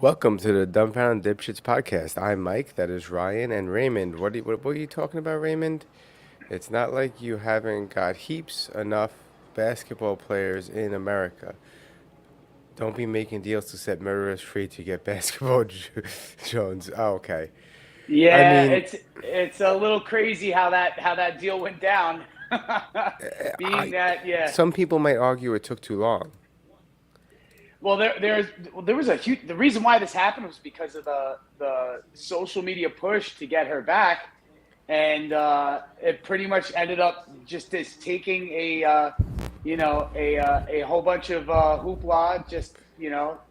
Welcome to the Dumbfounded Dipshits podcast. I'm Mike, that is Ryan, and Raymond. What are you talking about, Raymond? It's not like you haven't got heaps enough basketball players in America. Don't be making deals to set murderers free to get basketball Jones. Oh, okay. I Yeah, mean, it's a little crazy how that deal went down. Being I that, yeah. some people might argue it took too long. Well, there was a huge. The reason why this happened was because of the social media push to get her back, and it pretty much ended up just as taking a whole bunch of hoopla just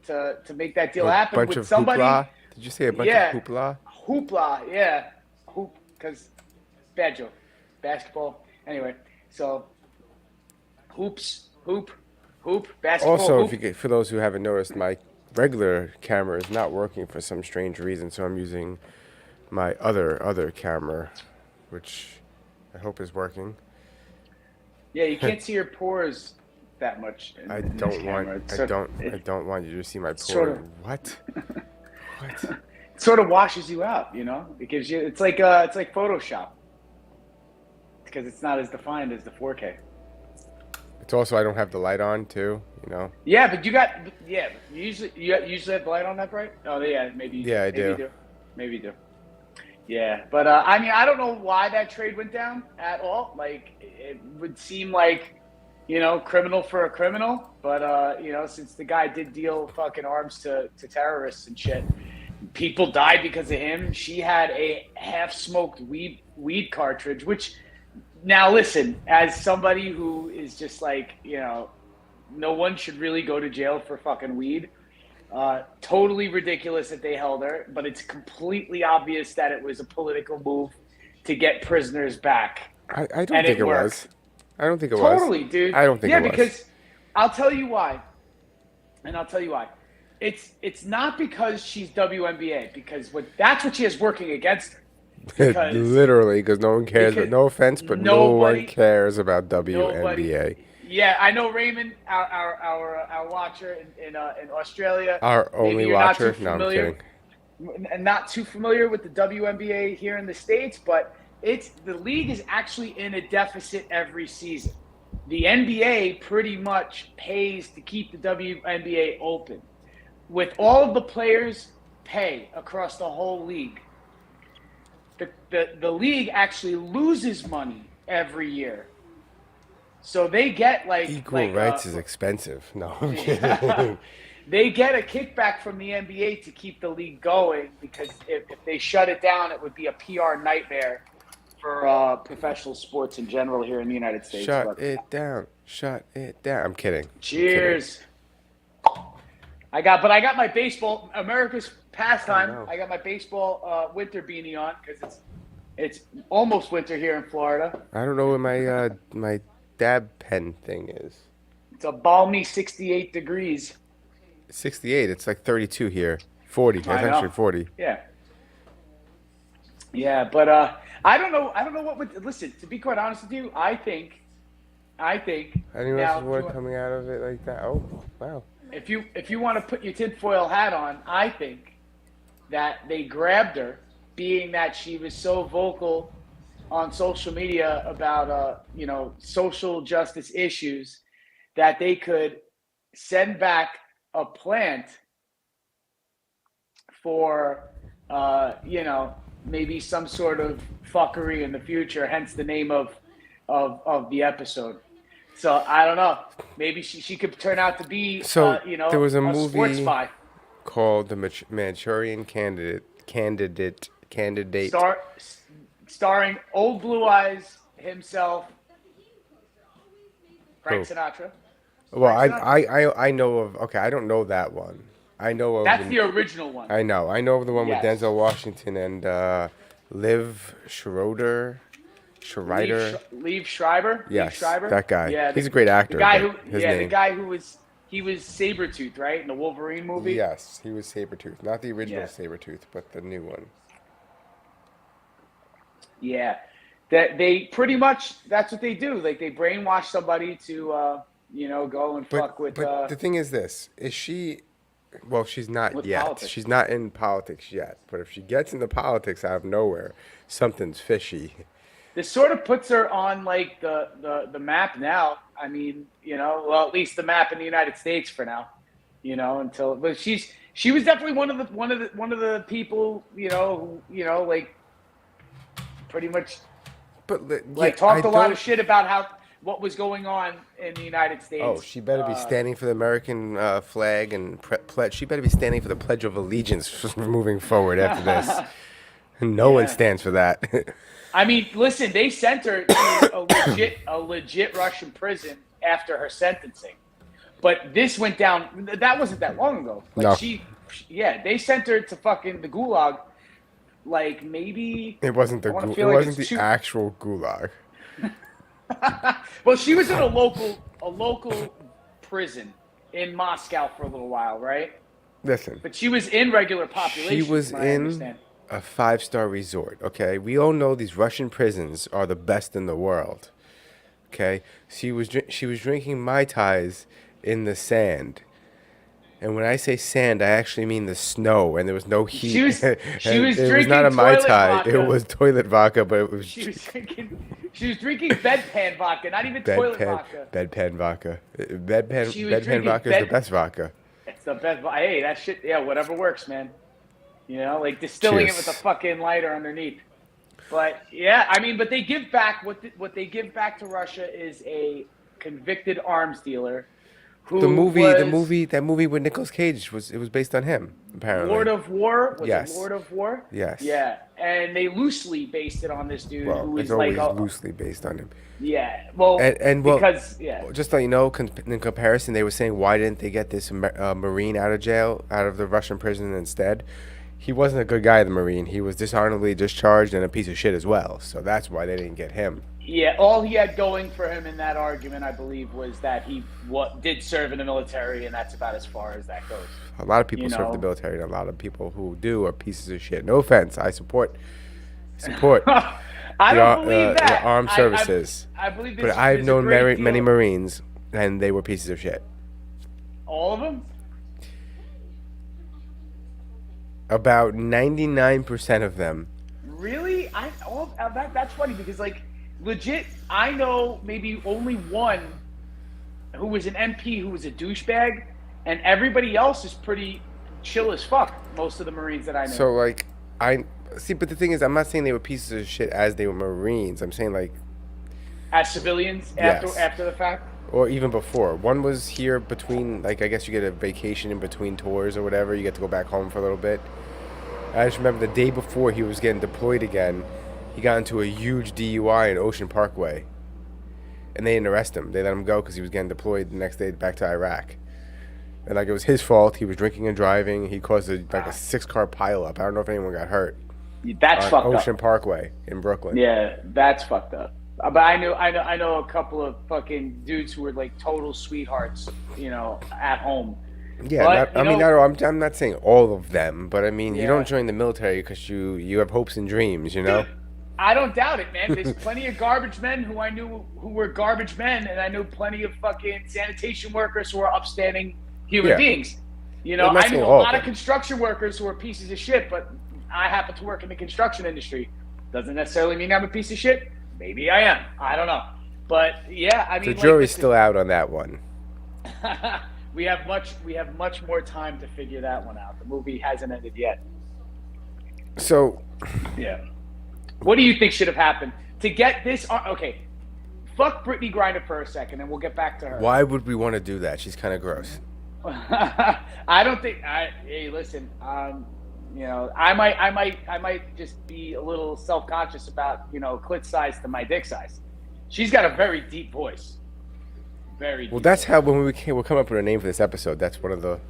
to make that deal A happen bunch with of somebody. hoopla. Did you say a bunch of Yeah, hoopla? hoopla, yeah, hoop because bad joke, basketball. Anyway, so hoops, hoop, basketball, Also, hoop. for those who haven't noticed, my regular camera is not working for some strange reason, so I'm using my other camera, which I hope is working. Yeah, you can't see your pores that much I in this don't want camera. I don't want you to see my Sort pores. of What? What? it sort of washes you out. It gives you. It's like Photoshop because it's not as defined as the 4K. It's also I don't have the light on too. You know. Yeah, but you usually have the light on that bright. Oh yeah, maybe you do. Yeah, I Maybe you do. do. Maybe you do. Yeah, but I mean, I don't know why that trade went down at all. Like, it would seem like, criminal for a criminal. But since the guy did deal fucking arms to terrorists and shit, people died because of him. She had a half-smoked weed cartridge. Which, now listen, as somebody who is just like, no one should really go to jail for fucking weed. Totally ridiculous that they held her, but it's completely obvious that it was a political move to get prisoners back, I don't and think it it was. worked. I don't think it was. Totally, dude. I don't think Yeah, it was. because I'll tell you why, and I'll tell you why. It's not because she's WNBA, because that's what she has working against her. Because Literally, because no one cares. But because no offense, but no one nobody cares about nobody. WNBA. Yeah, I know Raymond, our watcher in Australia. Our Maybe only you're not too watcher? No, I'm familiar kidding. and not too familiar with the WNBA here in the States, but the league is actually in a deficit every season. The NBA pretty much pays to keep the WNBA open. With all of the players pay across the whole league, the league actually loses money every year. So they get Equal rights is expensive. No, I'm kidding. they get a kickback from the NBA to keep the league going, because if they shut it down, it would be a PR nightmare for professional sports in general here in the United States. Shut But it down. Shut it down. I'm kidding. I'm kidding. cheers. I got my baseball, America's I pastime. know. I got my baseball winter beanie on because it's almost winter here in Florida. I don't know what my dab pen thing is. It's a balmy 68 degrees. 68. It's like 32 here. 40. That's I know. actually 40. Yeah. Yeah, but I don't know. I don't know what would listen. To be quite honest with you, I think Anyone now else's word coming out of it like that? Oh, wow. if you want to put your tinfoil hat on, I think that they grabbed her, being that she was so vocal on social media about social justice issues, that they could send back a plant for maybe some sort of fuckery in the future, hence the name of the episode. So I don't know. Maybe she could turn out to be So there was a a sports movie spy. called The Manchurian Candidate. Star starring old Blue Eyes himself, Who? Frank Sinatra. Well, Frank Sinatra. I know of. Okay, I don't know that one. I know of That's the original one. I know. I know of the one with Yes. Denzel Washington and Liv Schreiber. Schreider. Leave Schreiber. Leave Yes, Schreiber. that guy. Yeah, He's a great the actor. guy But who, his yeah, the name. guy who was Sabretooth, right, in the Wolverine movie. Yes, he was Sabretooth. Not the original Yeah, Sabretooth, but the new one. yeah. That they pretty much, that's what they do. Like, they brainwash somebody to go and But fuck with. but the thing is this: is she? Well, she's not with yet. politics. She's not in politics yet. But if she gets into politics out of nowhere, something's fishy. This sort of puts her on like the map now. I mean, well, at least the map in the United States for now. Until but she was definitely one of the people, like pretty much But like I talked a lot don't. of shit about what was going on in the United States. Oh, she better be standing for the American flag and pledge. She better be standing for the Pledge of Allegiance moving forward after this. No one stands for that. I mean, listen, they sent her to a legit Russian prison after her sentencing. But this went down. That wasn't that long ago. Like No. they sent her to fucking the gulag. Like maybe It wasn't I wanna it feel like wasn't it's the actual gulag. Well, she was in a local prison in Moscow for a little while, right? Listen, But she was in regular population. she was from what I in understand. a 5-star resort. Okay, we all know these Russian prisons are the best in the world. Okay, she was drinking mai tais in the sand. And when I say sand, I actually mean the snow, and there was no heat. She was it drinking was not a mai toilet tai; vodka. it was toilet vodka, but it was She was drinking bedpan vodka, not even toilet vodka. bedpan vodka. She was Bedpan drinking vodka is the best vodka. It's the best. Hey, that shit. Yeah, whatever works, man. Like distilling Cheers. it with a fucking lighter underneath. But yeah, I mean, but they give back what they give back to Russia is a convicted arms dealer. That movie with Nicolas Cage was based on him, apparently. Lord of War? Was Yes. it Lord of War? Yes. Yeah. And they loosely based it on this dude Well, who it's is like always loosely based on him. Yeah. Well, because just to let you know, in comparison, they were saying why didn't they get this Marine out of jail, out of the Russian prison instead? He wasn't a good guy, the Marine. He was dishonorably discharged and a piece of shit as well. So that's why they didn't get him. Yeah, all he had going for him in that argument, I believe, was that he did serve in the military, and that's about as far as that goes. A lot of people serve the military, and a lot of people who do are pieces of shit. No offense, I support. I don't believe that. The armed services. I believe this. But I've known many deal. Marines, and they were pieces of shit. All of them? About 99% of them. Really? That's funny because, like, legit, I know maybe only one who was an MP who was a douchebag, and everybody else is pretty chill as fuck. Most of the Marines that I know. So, like, I see, but the thing is, I'm not saying they were pieces of shit as they were Marines. I'm saying, like, as civilians Yes. after the fact. or even before. One was here between, like, I guess you get a vacation in between tours or whatever. You get to go back home for a little bit. I just remember the day before he was getting deployed again, he got into a huge DUI in Ocean Parkway. And they didn't arrest him. They let him go because he was getting deployed the next day back to Iraq. And, like, it was his fault. He was drinking and driving. He caused a 6-car pileup. I don't know if anyone got hurt. That's on fucked Ocean up. Parkway in Brooklyn. Yeah, that's fucked up. But I know a couple of fucking dudes who were like total sweethearts, at home. Yeah, But, I'm not saying all of them, but I mean, you don't join the military because you have hopes and dreams, you know? I don't doubt it, man. There's plenty of garbage men who I knew who were garbage men, and I knew plenty of fucking sanitation workers who are upstanding human beings. I knew a lot of construction workers who are pieces of shit, but I happen to work in the construction industry. Doesn't necessarily mean I'm a piece of shit. Maybe I am. I don't know. But yeah, I mean, The jury's still out on that one. we have much more time to figure that one out. The movie hasn't ended yet. So, yeah. What do you think should have happened to get this? Okay, fuck Brittney Griner for a second, and we'll get back to her. why would we want to do that? She's kind of gross. I don't think. Hey, listen. I might just be a little self-conscious about clit size to my dick size. She's got a very deep voice. Very. Well, that's how when we'll come up with a name for this episode. That's one of the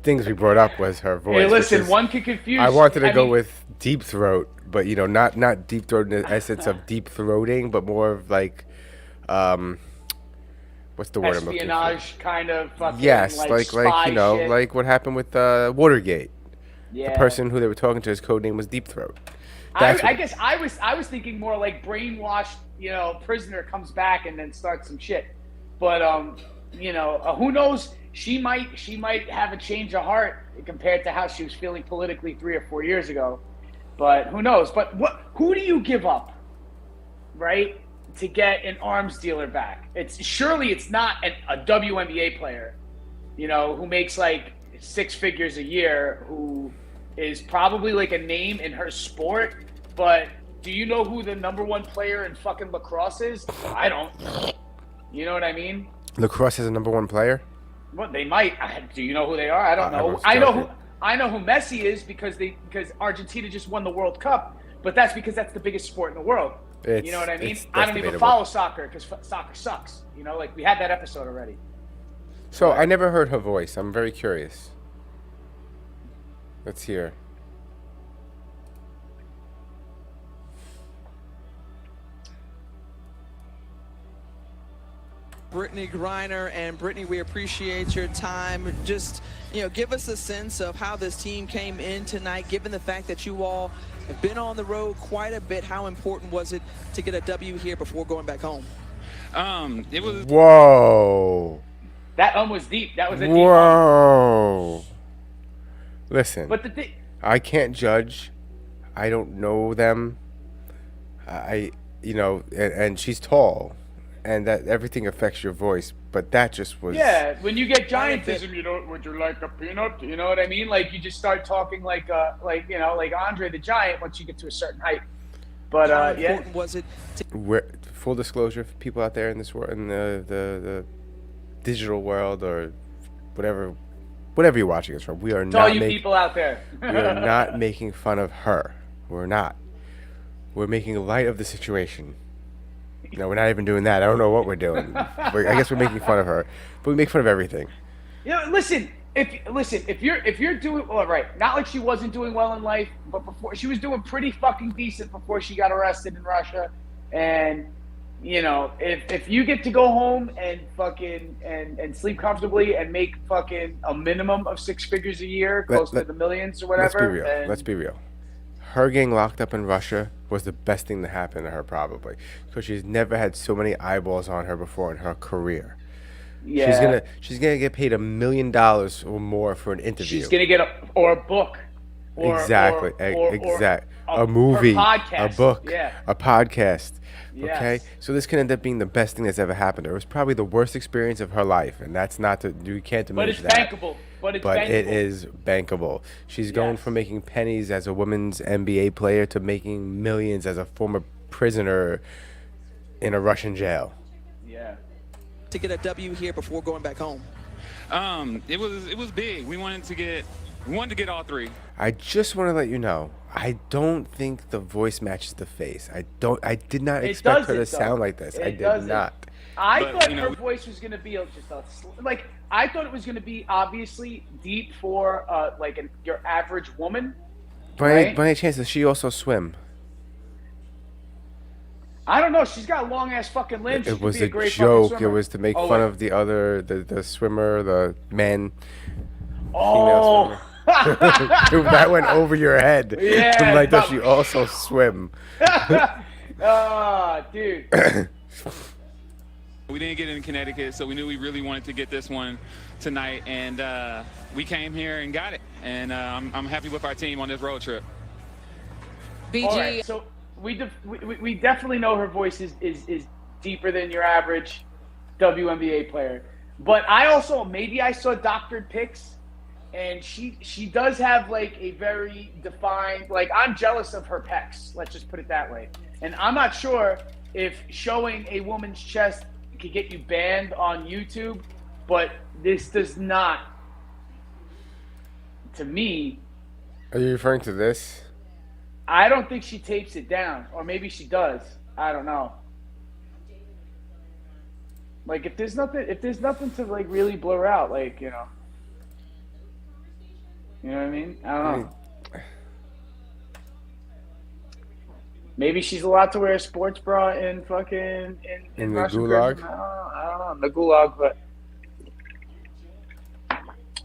things we brought up was her voice. Hey, listen, one can confuse. I wanted to go with deep throat, but not deep throat in the essence of deep throating, but more of like, what's the word I'm looking for? Espionage kind of fucking. Yes, like spy shit. like what happened with Watergate. Yeah. The person who they were talking to, his code name was Deep Throat. I guess I was thinking more like brainwashed, prisoner comes back and then starts some shit. But who knows? She might have a change of heart compared to how she was feeling politically 3 or 4 years ago. But who knows? But who do you give up, right, to get an arms dealer back? Surely it's not a WNBA player, who makes like 6 figures a year, who is probably like a name in her sport. But do you know who the #1 player in fucking lacrosse is? I don't. You know what I mean? Lacrosse is a #1 player? Well, they might. Do you know who they are? I don't know. I know who Messi is because Argentina just won the World Cup, but that's because that's the biggest sport in the world. You know what I mean? I don't even follow soccer because soccer sucks. Like we had that episode already. So I never heard her voice. I'm very curious. Let's hear. Brittney Griner, and Brittney, we appreciate your time. Just, give us a sense of how this team came in tonight, given the fact that you all have been on the road quite a bit. How important was it to get a W here before going back home? It was. Whoa. That was deep. That was a deep Whoa. Listen. But I can't judge. I don't know them. And she's tall. And that everything affects your voice, but that just was. Yeah, when you get giantism, would you like a peanut? You know what I mean? Like you just start talking like Andre the Giant once you get to a certain height. But how important was it? Full disclosure for people out there in this world, in the digital world or whatever you're watching us from, we are not. All you people out there. We are not making fun of her. We're not. We're making light of the situation. No, we're not even doing that. I don't know what we're doing. I guess we're making fun of her, but we make fun of everything. Listen. If you're doing all right, not like she wasn't doing well in life, but before she was doing pretty fucking decent before she got arrested in Russia, and if you get to go home and fucking and sleep comfortably and make fucking a minimum of 6 figures a year, close to the millions or whatever. Let's be real. Her getting locked up in Russia was the best thing to happen to her, probably, because she's never had so many eyeballs on her before in her career. Yeah, she's gonna get paid $1 million or more for an interview. She's gonna get a book. Exactly. A movie, a book, a podcast. Yes. Okay, so this can end up being the best thing that's ever happened to her. It was probably the worst experience of her life, and that's not you can't diminish that. But it's bankable. But it is bankable. She's going from making pennies as a women's NBA player to making millions as a former prisoner in a Russian jail. Yeah. To get a W here before going back home. It was big. We wanted to get all 3. I just want to let you know, I don't think the voice matches the face. I did not expect her to sound like this. I did not. I thought her voice was going to be I thought it was going to be obviously deep for your average woman. By any chance, does she also swim? I don't know. She's got long ass fucking limbs. It was a joke. It was to make fun of the other, the swimmer, the man. Oh. Female swimmer. Dude, that went over your head. Yeah. Does she also swim? Dude. We didn't get it in Connecticut, so we knew we really wanted to get this one tonight, and we came here and got it. And I'm happy with our team on this road trip. BG. All right, so we definitely know her voice is deeper than your average WNBA player. But I saw doctored pics, and she does have a very defined, I'm jealous of her pecs. Let's just put it that way. And I'm not sure if showing a woman's chest could get you banned on YouTube, but this does not, to me. Are you referring to this? I don't think she tapes it down, or maybe she does. I don't know. If there's nothing to really blur out, you know what I mean? I don't know. Maybe she's allowed to wear a sports bra in fucking in the Russian gulag. Prison. I don't know, in the gulag, but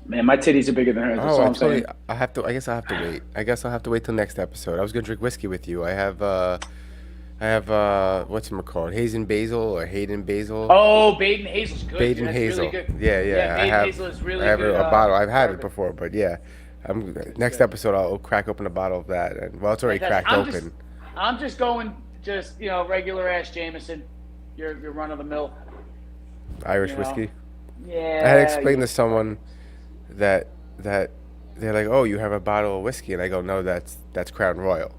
man, my titties are bigger than hers. That's all I'm saying. I guess I'll have to wait. I guess I'll have to wait till next episode. I was gonna drink whiskey with you. I have I have what's it called? Hazen Basil or Hayden Basil? Oh, Baden Hazel's good. Dude. Baden That's Hazel. really good. Yeah, Yeah, yeah. Baden Hazel is really I have good. a bottle. I've had it bourbon. before, but yeah. Next good. episode I'll crack open a bottle of that. And well, it's already Fantastic. cracked open. I'm just going regular ass Jameson. Your run of the mill. Irish you know. whiskey. Yeah. I had explained to someone that they're like, "Oh, you have a bottle of whiskey," and I go, "No, that's Crown Royal."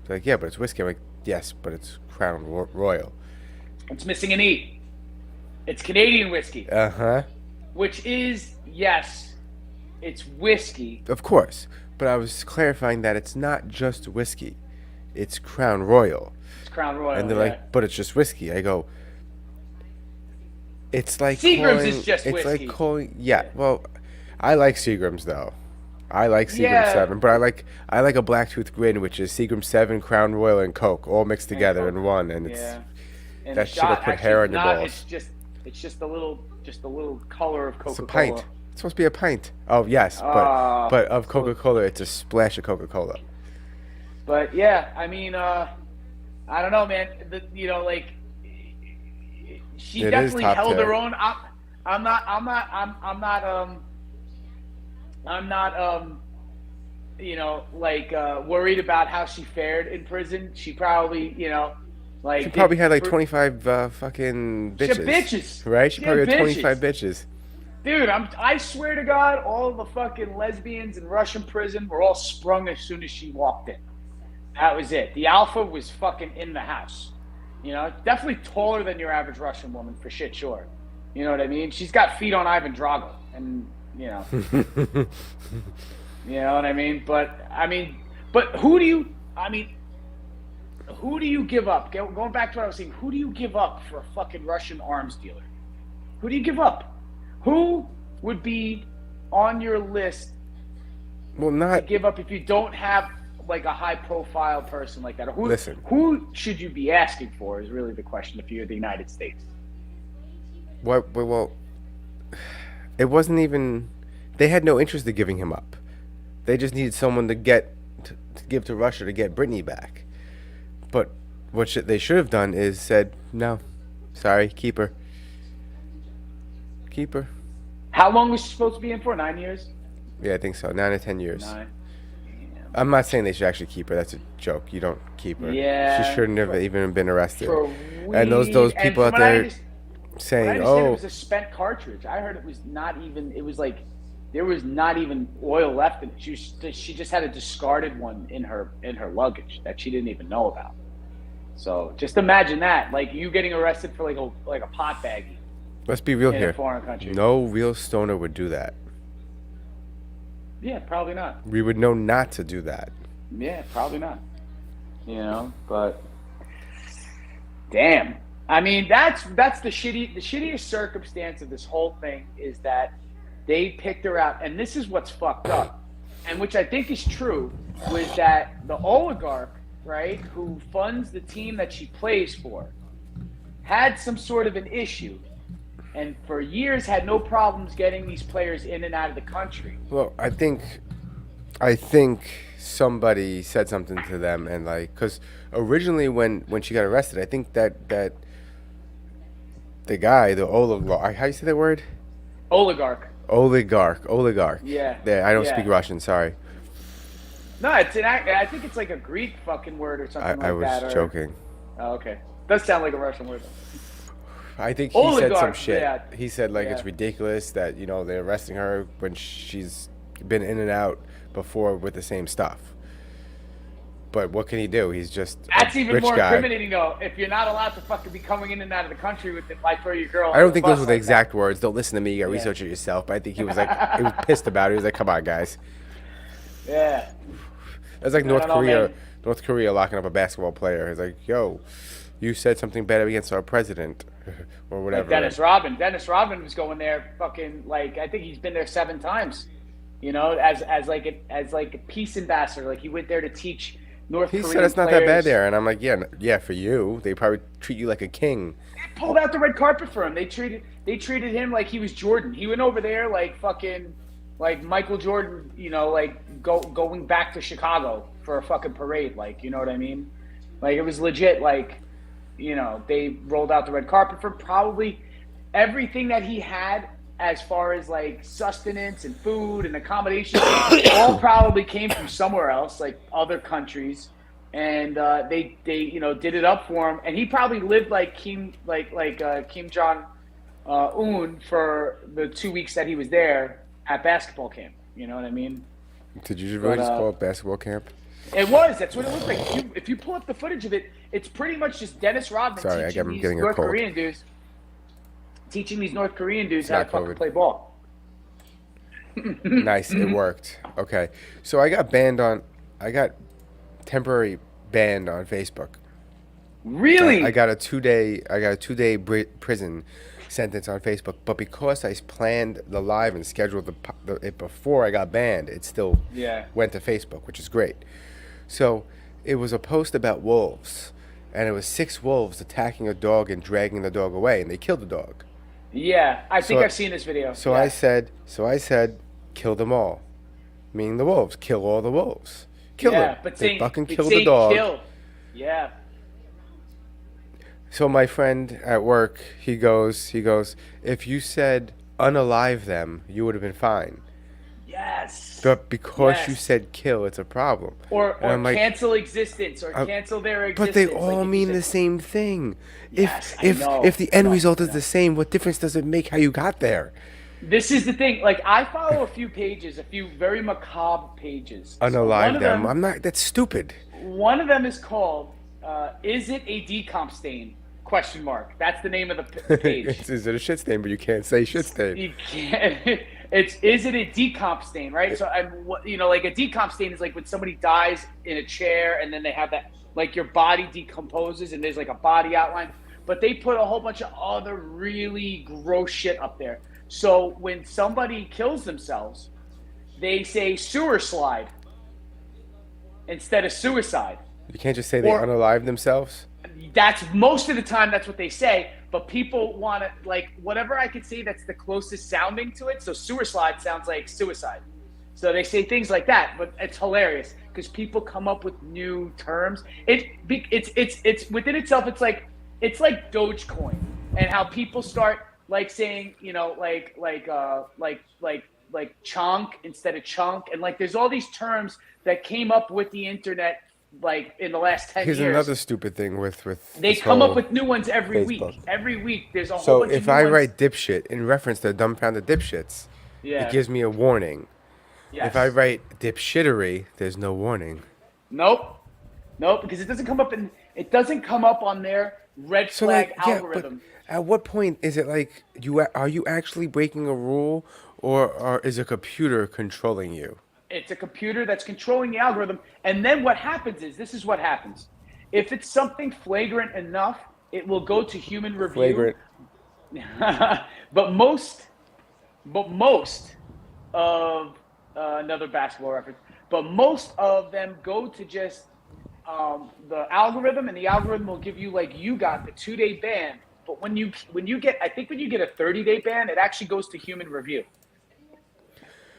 They're like, "Yeah, but it's whiskey." I'm like, "Yes, but it's Crown Royal." It's missing an E. It's Canadian whiskey. Uh-huh. Which is, yes, it's whiskey. Of course, but I was clarifying that it's not just whiskey; it's Crown Royal. It's Crown Royal. And they're like, "But it's just whiskey." I go, "It's like Seagram's calling, is just it's whiskey. like calling, yeah. Well, I like Seagram's though. I like Seagram Yeah. 7, but I like a Blacktooth Grin, which is Seagram 7, Crown Royal, and Coke all mixed together Coke. in one, and it's And that the shit'll shot, put hair on actually, your balls. It's just a little color of It's a Coca-Cola. pint. It's supposed to be a pint. Oh yes, but of Coca-Cola, it's a splash of Coca-Cola. But yeah, I mean, I don't know, man. She It is definitely top held tier. her own. I'm not worried about how she fared in prison. She probably, She probably had like 25 fucking bitches. She had bitches. Right? She She probably had had bitches. 25 bitches. Dude, I swear to God, all the fucking lesbians in Russian prison were all sprung as soon as she walked in. That was it. The alpha was fucking in the house. Definitely taller than your average Russian woman, for shit sure. You know what I mean? She's got feet on Ivan Drago, and you know what I mean. But who do you give up? Going back to what I was saying, who do you give up for a fucking Russian arms dealer? Who do you give up? Who would be on your list Well, to not give up if you don't have like a high-profile person like that? Or Listen. who should you be asking for is really the question if you're the United States. what. Well, it wasn't even. They had no interest in giving him up. They just needed someone to give to Russia to get Brittney back. But what they should have done is said, no, sorry, keep her. Keep her. How long was she supposed to be in for? 9 years? Yeah, I think so. 9 or 10 years. 9. I'm not saying they should actually keep her. That's a joke. You don't keep her. Yeah. She shouldn't have even been arrested. For a And those week. people And out from what I there understand, saying, it "Oh, was a spent cartridge. I heard it was not even. It was like there was not even oil left in it. She just had a discarded one in her luggage that she didn't even know about. So just imagine that, like you getting arrested for like a pot baggie let's be real in here. a foreign country. No real stoner would do that. Yeah, probably not. We would know not to do that." Yeah, probably not. But damn. I mean, that's the shittiest circumstance of this whole thing is that they picked her out, and this is what's fucked up, and which I think is true, was that the oligarch, right, who funds the team that she plays for, had some sort of an issue, and for years had no problems getting these players in and out of the country. Well, I think somebody said something to them, and because originally when she got arrested, I think that the guy, the oligarch, how you say that word? Oligarch. Oligarch. Yeah. I don't Yeah. speak Russian. Sorry. No, I think it's like a Greek fucking word or something I like was that. joking. Oh, okay. Does sound like a Russian word. I think he said some Oligarch, shit. yeah. He said it's Yeah. ridiculous that they're arresting her when she's been in and out before with the same stuff. But what can he do? He's just That's a even rich more guy. incriminating, though. If you're not allowed to fucking be coming in and out of the country with it, like for your girl. I don't think on those bus were the like exact words. Don't listen to me. You got to research it yourself. But I think he was he was pissed about it. He was like, "Come on, guys." that. Yeah. That's like I don't know, man. North Korea locking up a basketball player. He's like, "Yo, you said something bad against our president," or whatever. Like Dennis Rodman was going there fucking I think he's been there 7 times. As like a peace ambassador. Like he went there to teach North He Korean said it's not players. that bad there, and I'm like, yeah, for you, they probably treat you like a king. They pulled out the red carpet for him. They treated him like he was Jordan. He went over there like fucking like Michael Jordan, going back to Chicago for a fucking parade, you know what I mean? Like it was legit. Like, they rolled out the red carpet for probably everything that he had as far as like sustenance and food and accommodations. All probably came from somewhere else, like other countries, and they did it up for him. And he probably lived like Kim Jong Un for the 2 weeks that he was there at basketball camp. You know what I mean? Did you really just call it basketball camp? It was. That's what it looked like. If you pull up the footage of it, it's pretty much just Dennis Rodman teaching these North Korean dudes how to fucking play ball. Nice, it worked. Okay, so I got temporary banned on Facebook. Really? I got a 2-day prison sentence on Facebook, but because I planned the live and scheduled it before I got banned, it still went to Facebook, which is great. So it was a post about wolves, and it was 6 wolves attacking a dog and dragging the dog away, and they killed the dog. Yeah, I think I've seen this video. So I said, kill them all, meaning the wolves. Kill all the wolves. Kill them. But they fucking kill the dog. Kill. Yeah. So my friend at work, he goes, if you said unalive them, you would have been fine. Yes. But because you said kill, it's a problem. Or cancel existence, or cancel their existence. But they all mean the same thing. Yes, if the end result is the same, what difference does it make how you got there? This is the thing. Like, I follow a few very macabre pages. Unalive them. I'm not. That's stupid. One of them is called "Is it a decomp stain?" ? That's the name of the page. Is it a shit stain? But you can't say shit stain. You can't. Is it a decomp stain, right? So like a decomp stain is like when somebody dies in a chair and then they have that, like, your body decomposes and there's like a body outline. But they put a whole bunch of other really gross shit up there. So when somebody kills themselves, they say sewer slide instead of suicide. You can't just say they unalive themselves. That's most of the time. That's what they say. But people want to, like, whatever I could say that's the closest sounding to it. So sewer slide sounds like suicide. So they say things like that, but it's hilarious because people come up with new terms. It's within itself. It's like Dogecoin and how people start like saying, like chunk instead of chunk, and like there's all these terms that came up with the internet. Like in the last 10 years. Here's another stupid thing with they come up with new ones every Facebook. week. Every week there's a whole bunch of new ones. So if I write dipshit in reference to dumbfounded dipshits, it gives me a warning. Yes. If I write dipshittery, there's no warning. Nope, because it doesn't come up on their red flag algorithm. But at what point is it like are you actually breaking a rule, or is a computer controlling you? It's a computer that's controlling the algorithm. And then what happens is, this is what happens. If it's something flagrant enough, it will go to human review. Flagrant. but most of, another basketball reference, but most of them go to just the algorithm, and the algorithm will give you, like, you got the 2-day ban. But when you get a 30-day ban, it actually goes to human review.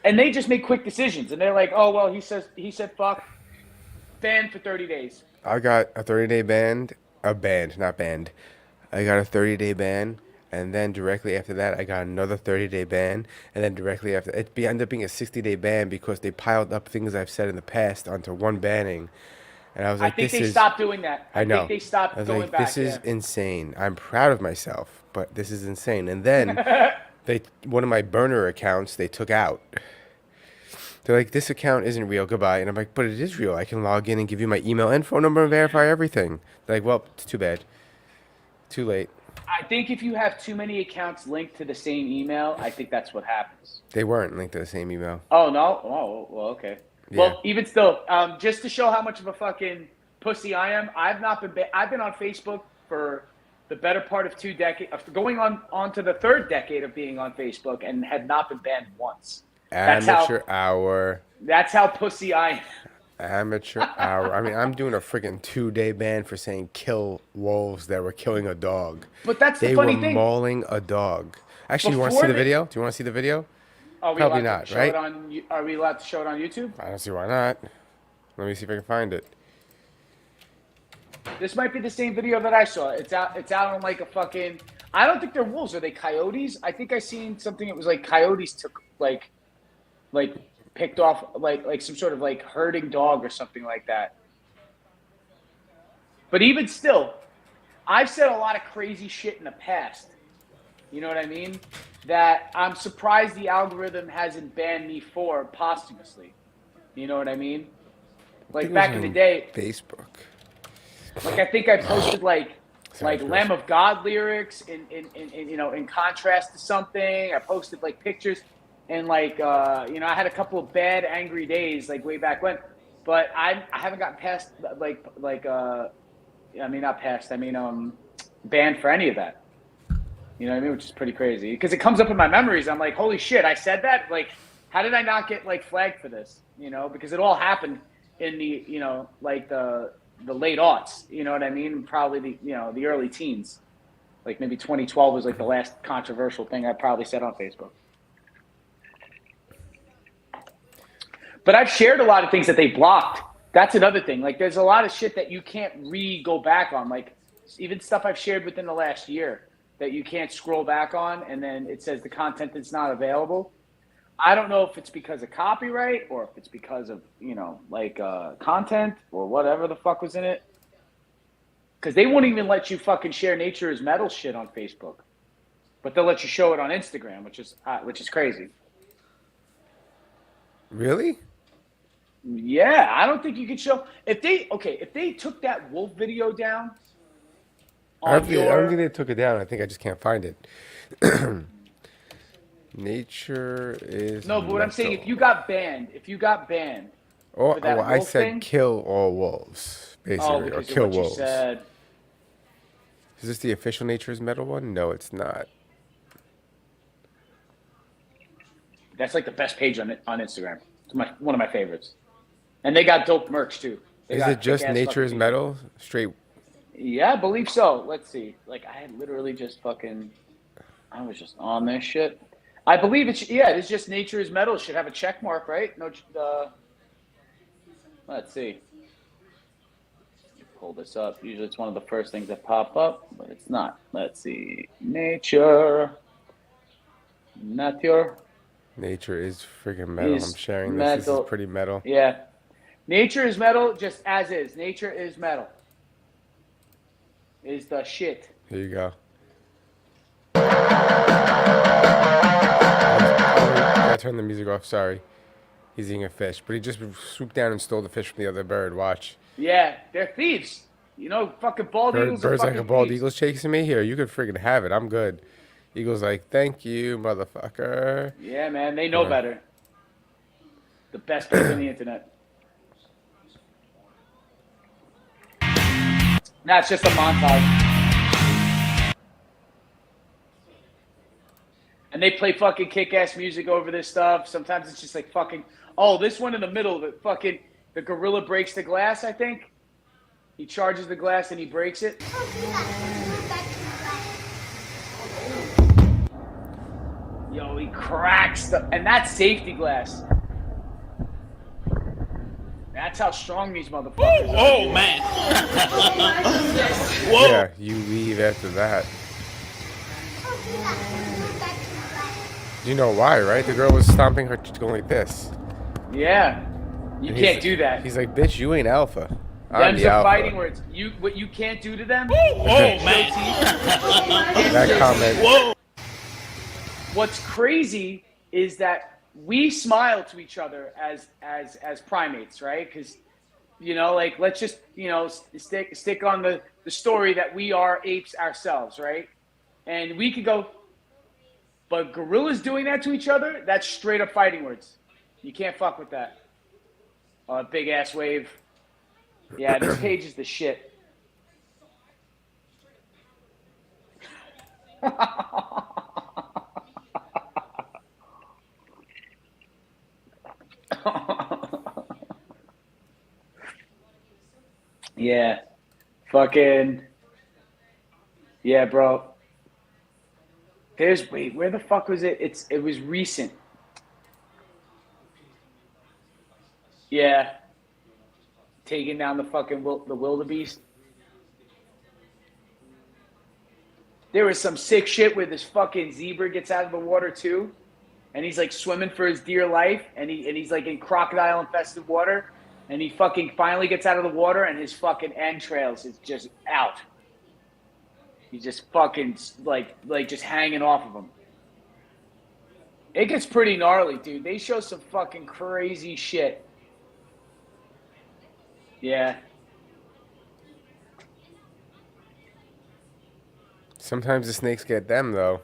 And they just make quick decisions, and they're like, "Oh well, he said fuck, banned for 30 days." I got a 30-day ban, not banned. I got a 30-day ban, and then directly after that, I got another 30-day ban, and then directly after it ended up being a 60-day ban because they piled up things I've said in the past onto one banning, and I was like, I think they stopped doing that. I know. Think they stopped going back. This is insane. I'm proud of myself, but this is insane. And then one of my burner accounts they took out. They're like, this account isn't real, goodbye. And I'm like, but it is real. I can log in and give you my email and phone number and verify everything. They're like, well, it's too bad. Too late. I think if you have too many accounts linked to the same email, I think that's what happens. They weren't linked to the same email. Oh, no? Oh, well, okay. Yeah. Well, even still, just to show how much of a fucking pussy I am, I've been on Facebook for the better part of 2 decades, going on to the 3rd decade of being on Facebook, and had not been banned once. Amateur hour. That's how pussy I am. Amateur hour. I mean, I'm doing a freaking 2-day ban for saying kill wolves that were killing a dog. But that's the funny thing. They were mauling a dog. Actually, you want to see the video? Do you want to see the video? Probably not, right? Are we allowed to show it on YouTube? I don't see why not. Let me see if I can find it. This might be the same video that I saw. It's out on like a fucking. I don't think they're wolves. Are they coyotes? I think I seen something. It was like coyotes took like picked off like some sort of like herding dog or something like that. But even still, I've said a lot of crazy shit in the past. You know what I mean? That I'm surprised the algorithm hasn't banned me for posthumously. You know what I mean? Like back in the day, Facebook. like I think I posted like Sorry, Lamb of God lyrics in you know, in contrast to something. I posted like pictures and like you know, I had a couple of bad angry days like way back when, but I haven't gotten past I mean not past, I mean banned for any of that. You know what I mean? Which is pretty crazy because it comes up in my memories. I'm like, holy shit, I said that? Like, how did I not get like flagged for this? You know, because it all happened in the, you know, like the late aughts, you know what I mean? Probably the, you know, the early teens. Like maybe 2012 was like the last controversial thing I probably said on Facebook. But I've shared a lot of things that they blocked. That's another thing. Like there's a lot of shit that you can't go back on. Like even stuff I've shared within the last year that you can't scroll back on, and then it says the content is not available. I don't know if it's because of copyright or if it's because of, you know, like content or whatever the fuck was in it. Because they won't even let you fucking share Nature is Metal shit on Facebook, but they'll let you show it on Instagram, which is crazy. Really? Yeah, I don't think you could show if they took that wolf video down. I don't think they took it down. I think I just can't find it. Nature is no, but what I'm saying, if you got banned, oh, for that well, I wolf said thing? kill all wolves, basically, or because of kill what you wolves. said. Is this the official Nature's Metal one? No, it's not. That's like the best page on Instagram. It's one of my favorites, and they got dope merch too. Is it just Nature's Metal? Straight. Yeah, I believe so. Let's see. Like I had literally just I was just on this shit. I believe it's it's just Nature is Metal. It should have a check mark, right? No, let's see. Pull this up. Usually it's one of the first things that pop up, but it's not. Let's see. Nature Nature is freaking metal. I'm sharing this. Metal. This is pretty metal. Yeah. Nature is Metal, just as is. Nature is Metal. Is the shit. Here you go. I turned the music off. Sorry. He's eating a fish, but he just swooped down and stole the fish from the other bird. Watch. Yeah, they're thieves. You know, fucking bald eagles are Bird's fucking like a bald thieves. eagle's chasing me. Here, you could friggin' have it. I'm good. Eagle's like, thank you, motherfucker. Yeah, man, they know better. The best people on the internet. Nah, it's just a montage. And they play fucking kick-ass music over this stuff. Sometimes it's just like fucking... Oh, this one in the middle, the gorilla breaks the glass, I think. He charges the glass and he breaks it. Yo, he cracks and that's safety glass. That's how strong these motherfuckers are. Oh, man. Whoa. Yeah, you leave after that. You know why, right? The girl was stomping her, going like this. Yeah. You can't do that. He's like, bitch, you ain't alpha. Them's the fighting words. What you can't do to them? Oh, man. That comment. Whoa. What's crazy is that we smile to each other as primates, right? Because, you know, like, let's just, you know, stick on the story that we are apes ourselves, right? And we could go, but gorillas doing that to each other, that's straight up fighting words. You can't fuck with that. Big ass wave. Yeah, this page is the shit. Yeah. Fucking. Yeah, bro. Wait, where the fuck was it? It was recent. Yeah. Taking down the fucking the wildebeest. There was some sick shit where this fucking zebra gets out of the water too, and he's like swimming for his dear life, and he's like in crocodile infested water, and he fucking finally gets out of the water, and his fucking entrails is just out. He's just fucking like just hanging off of him. It gets pretty gnarly, dude. They show some fucking crazy shit. Yeah. Sometimes the snakes get them, though.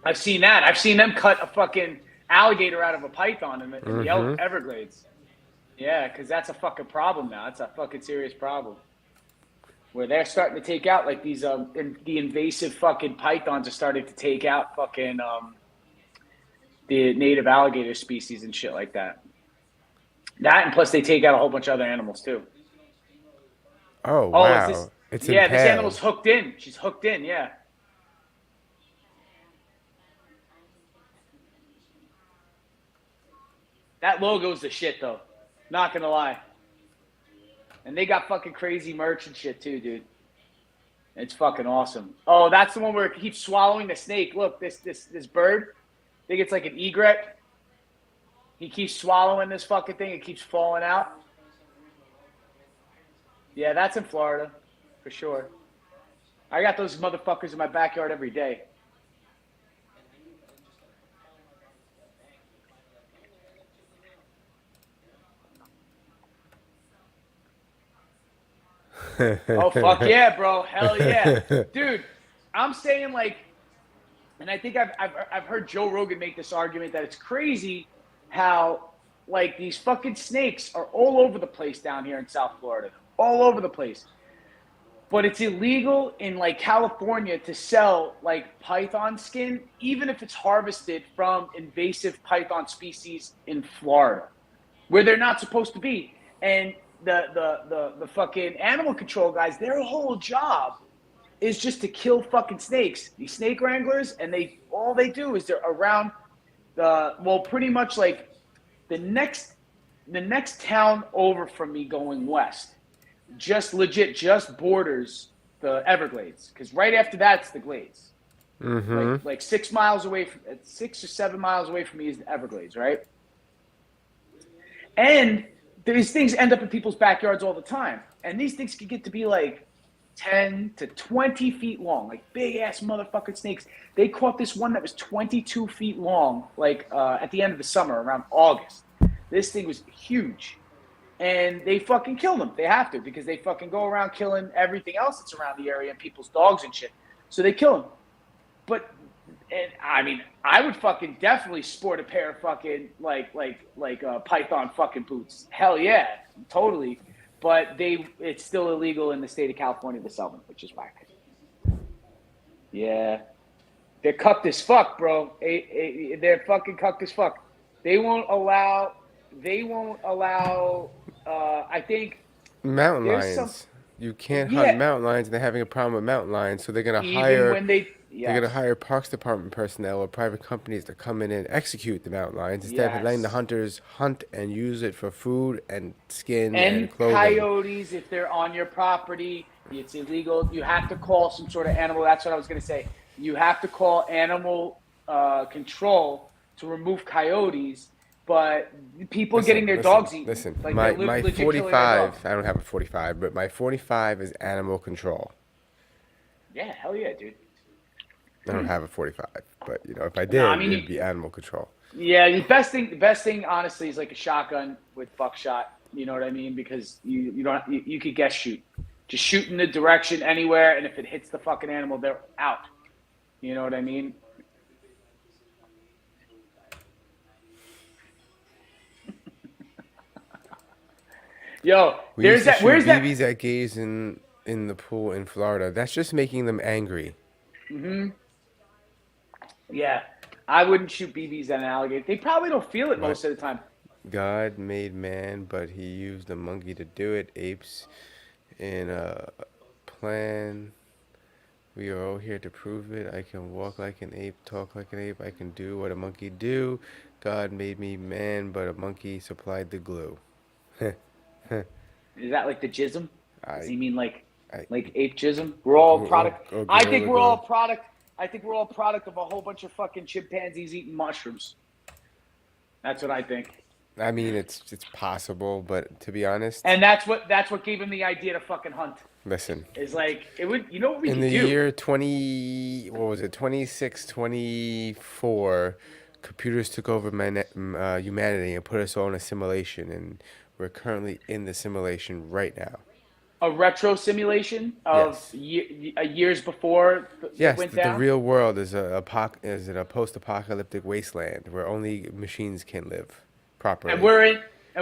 I've seen that. I've seen them cut a fucking alligator out of a python in the Everglades. Yeah, because that's a fucking problem now. That's a fucking serious problem. Where they're starting to take out, like, these, the invasive fucking pythons are starting to take out fucking, the native alligator species and shit like that. That, and plus they take out a whole bunch of other animals, too. Oh, wow. This animal's hooked in. She's hooked in, yeah. That logo's the shit, though. Not gonna lie. And they got fucking crazy merch and shit, too, dude. It's fucking awesome. Oh, that's the one where it keeps swallowing the snake. Look, this bird. I think it's like an egret. He keeps swallowing this fucking thing. It keeps falling out. Yeah, that's in Florida. For sure. I got those motherfuckers in my backyard every day. Oh, fuck yeah, bro. Hell yeah. Dude, I'm saying, like, and I think I've heard Joe Rogan make this argument that it's crazy how, like, these fucking snakes are all over the place down here in South Florida. All over the place. But it's illegal in, like, California to sell, like, python skin, even if it's harvested from invasive python species in Florida, where they're not supposed to be. And the fucking animal control guys, their whole job is just to kill fucking snakes. These snake wranglers, and all they do is they're around pretty much like the next town over from me going west. Just borders the Everglades, because right after that's the Glades. Like 6 miles away 6 or 7 miles away from me is the Everglades, right? And these things end up in people's backyards all the time, and these things can get to be like 10 to 20 feet long, like big ass motherfucking snakes. They caught this one that was 22 feet long, like at the end of the summer, around August. This thing was huge. And they fucking kill them. They have to, because they fucking go around killing everything else that's around the area and people's dogs and shit. So they kill them. But, and I mean, I would fucking definitely sport a pair of fucking like python fucking boots. Hell yeah, totally. But it's still illegal in the state of California to sell them, which is whack. Yeah, they're cucked as fuck, bro. They're fucking cucked as fuck. They won't allow. I think mountain lions. You can't hunt mountain lions, and they're having a problem with mountain lions, so they're gonna hire. They're gonna hire Parks Department personnel or private companies to come in and execute the mountain lions instead of letting the hunters hunt and use it for food and skin and clothing. Coyotes, if they're on your property, it's illegal. You have to call some sort of animal. That's what I was gonna say. You have to call animal control to remove coyotes. But people getting their dogs eaten. Listen, like my 45, I don't have a 45, but my 45 is animal control. Yeah, hell yeah, dude. I don't have a 45, but you know, if I did, it'd be animal control. Yeah, the best thing, honestly, is like a shotgun with buckshot. You know what I mean? Because you could guess shoot. Just shoot in the direction anywhere, and if it hits the fucking animal, they're out. You know what I mean? Yo, where's that? BBs at gays in the pool in Florida. That's just making them angry. Yeah, I wouldn't shoot BBs at an alligator. They probably don't feel it most of the time. God made man, but he used a monkey to do it. Apes in a plan. We are all here to prove it. I can walk like an ape, talk like an ape. I can do what a monkey do. God made me man, but a monkey supplied the glue. Is that like the jism? Does he mean like like apeism. We're all product. or I think gorilla we're all glue. product. I think we're all product of a whole bunch of fucking chimpanzees eating mushrooms. That's what I think. I mean, it's possible, but to be honest, And that's what gave him the idea to fucking hunt. listen. Is like it would. You know what we In could the do? year 24, computers took over humanity and put us all in a simulation, and we're currently in the simulation right now. A retro simulation of years before it Yes, went the down. real world is a post-apocalyptic wasteland where only machines can live properly. And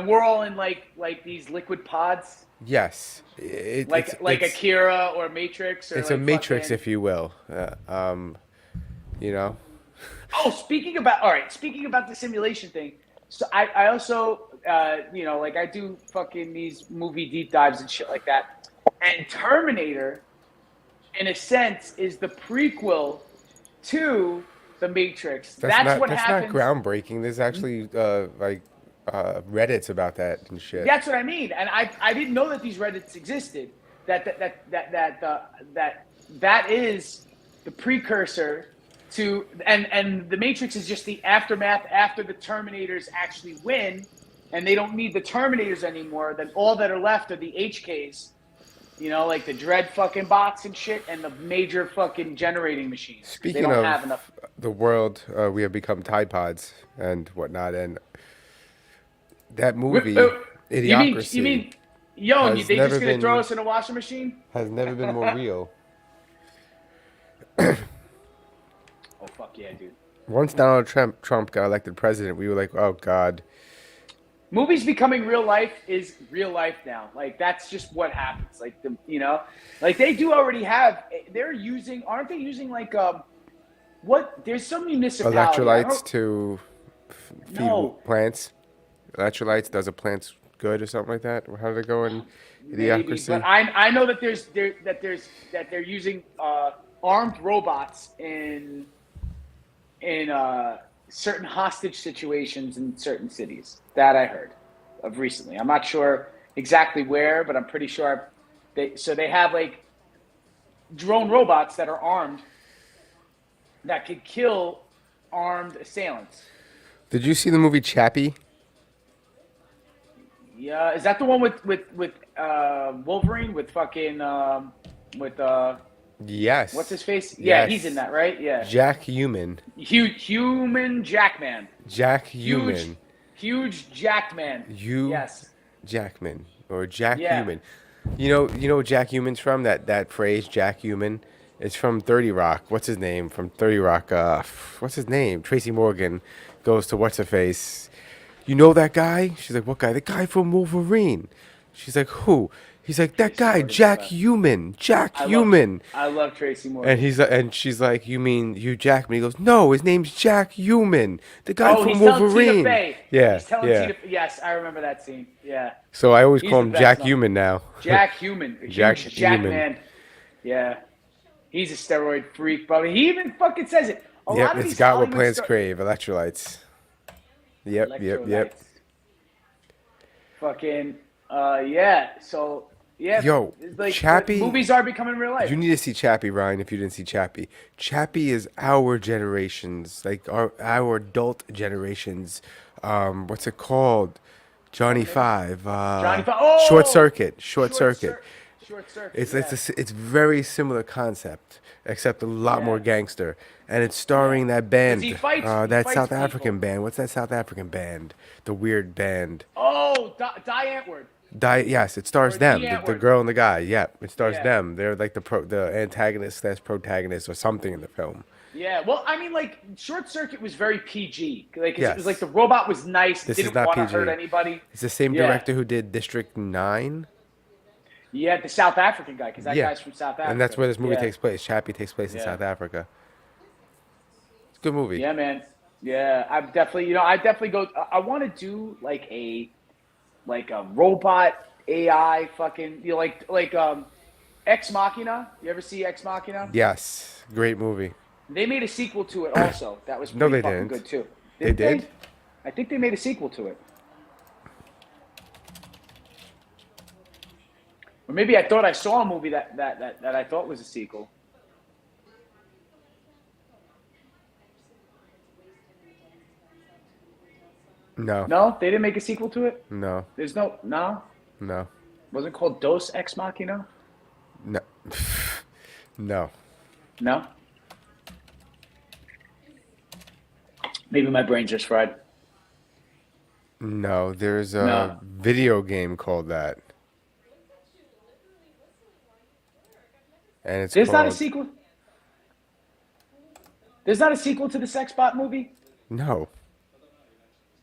we're all in like these liquid pods, Yes, like it's Akira or Matrix, or it's like a matrix, fucking... if you will. You know. Oh, speaking about the simulation thing. So I also like I do fucking these movie deep dives and shit like that. And Terminator, in a sense, is the prequel to the Matrix. That's what happens. Not groundbreaking. There's actually Reddits about that and shit. That's what I mean, and I didn't know that these Reddits existed. That is the precursor to, and the Matrix is just the aftermath after the Terminators actually win, and they don't need the Terminators anymore. Then all that are left are the HKs, like the dread fucking bots and shit, and the major fucking generating machines. Speaking they don't of have enough. The world, we have become Tide Pods and whatnot, and that movie, Idiocracy, You mean, yo, has they just never gonna been- throw us in a washing machine? has never been more real. Oh fuck yeah, dude. Once Donald Trump got elected president, we were like, oh God. Movies becoming real life is real life now. Like that's just what happens. Like like they do already have. Aren't they using like what? There's some municipality. Electrolytes to feed No. plants. Electrolytes does a plants good or something like that. How did it go in Maybe, Idiocracy? but I know that they're using armed robots in certain hostage situations in certain cities. That I heard of recently. I'm not sure exactly where, but I'm pretty sure they have like drone robots that are armed that could kill armed assailants. Did you see the movie Chappie? Yeah, is that the one with Wolverine with fucking with Yes. what's his face? Yeah, Yes. he's in that, right? Yeah. Jack Human. Human Jackman. Jack Human. Huge jacked man. Yes. Jackman or Jack Yeah. Human. You know what Jack Human's from? That phrase, Jack Human. It's from 30 Rock. What's his name? From 30 Rock. What's his name? Tracy Morgan goes to what's her face. You know that guy? She's like, what guy? The guy from Wolverine. She's like, who? He's like, that guy, Morgan's Jack best. Human. Jack Human. I love Tracy Morgan. And she's like, you mean Hugh Jackman? He goes, no, his name's Jack Human, the guy from he's Wolverine. telling Tina Fey. Yeah, He's telling yeah. Tina, yes, I remember that scene. Yeah. So I always He's call the him best Jack now. Human now. Jack Human. Jack Jack Human. man. Yeah. He's a steroid freak, bro. He even fucking says it. A lot Yep, of it's these got what Hollywood plants star- crave, electrolytes. Yep. Electrolytes. Fucking, yeah. So, yeah. Yo, it's like, Chappie- movies are becoming real life. You need to see Chappie, Ryan, if you didn't see Chappie. Chappie is our generations, like our adult generations. What's it called? Johnny Five. Johnny Five. Oh! Short Circuit. Short Circuit. Short Circuit. It's very similar concept, except a lot Yeah. more gangster, and it's starring that band, 'Cause he fights that South people. African band. What's that South African band? The weird band. Oh, Die Antwoord. Yes, it stars Or them. the The Antwoord. girl and the guy. Yeah, it stars Yeah. them. They're like the antagonist / protagonist or something in the film. Yeah, well, I mean, like, Short Circuit was very PG. Like, 'cause it Yes. was like the robot was nice, This didn't is not want to PG. hurt anybody. It's the same Yeah. director who did District 9. Yeah, the South African guy, because that guy's from South Africa. And that's where this movie Yeah. takes place. Chappie takes place in Yeah. South Africa. It's a good movie. Yeah, man. Yeah, I'm definitely, I definitely go. I want to do like a robot AI fucking, like Ex Machina. You ever see Ex Machina? Yes, great movie. They made a sequel to it also. That was No, pretty they fucking didn't. good too. They did? I think they made a sequel to it. Or maybe I thought I saw a movie that I thought was a sequel. No. No, they didn't make a sequel to it. No. There's no. No. Wasn't it called Dos Ex Machina? No. No. No. Maybe my brain's just fried. No. There's a No. video game called that. And it's There's called... not a sequel. There's not a sequel to the Sexbot movie. No.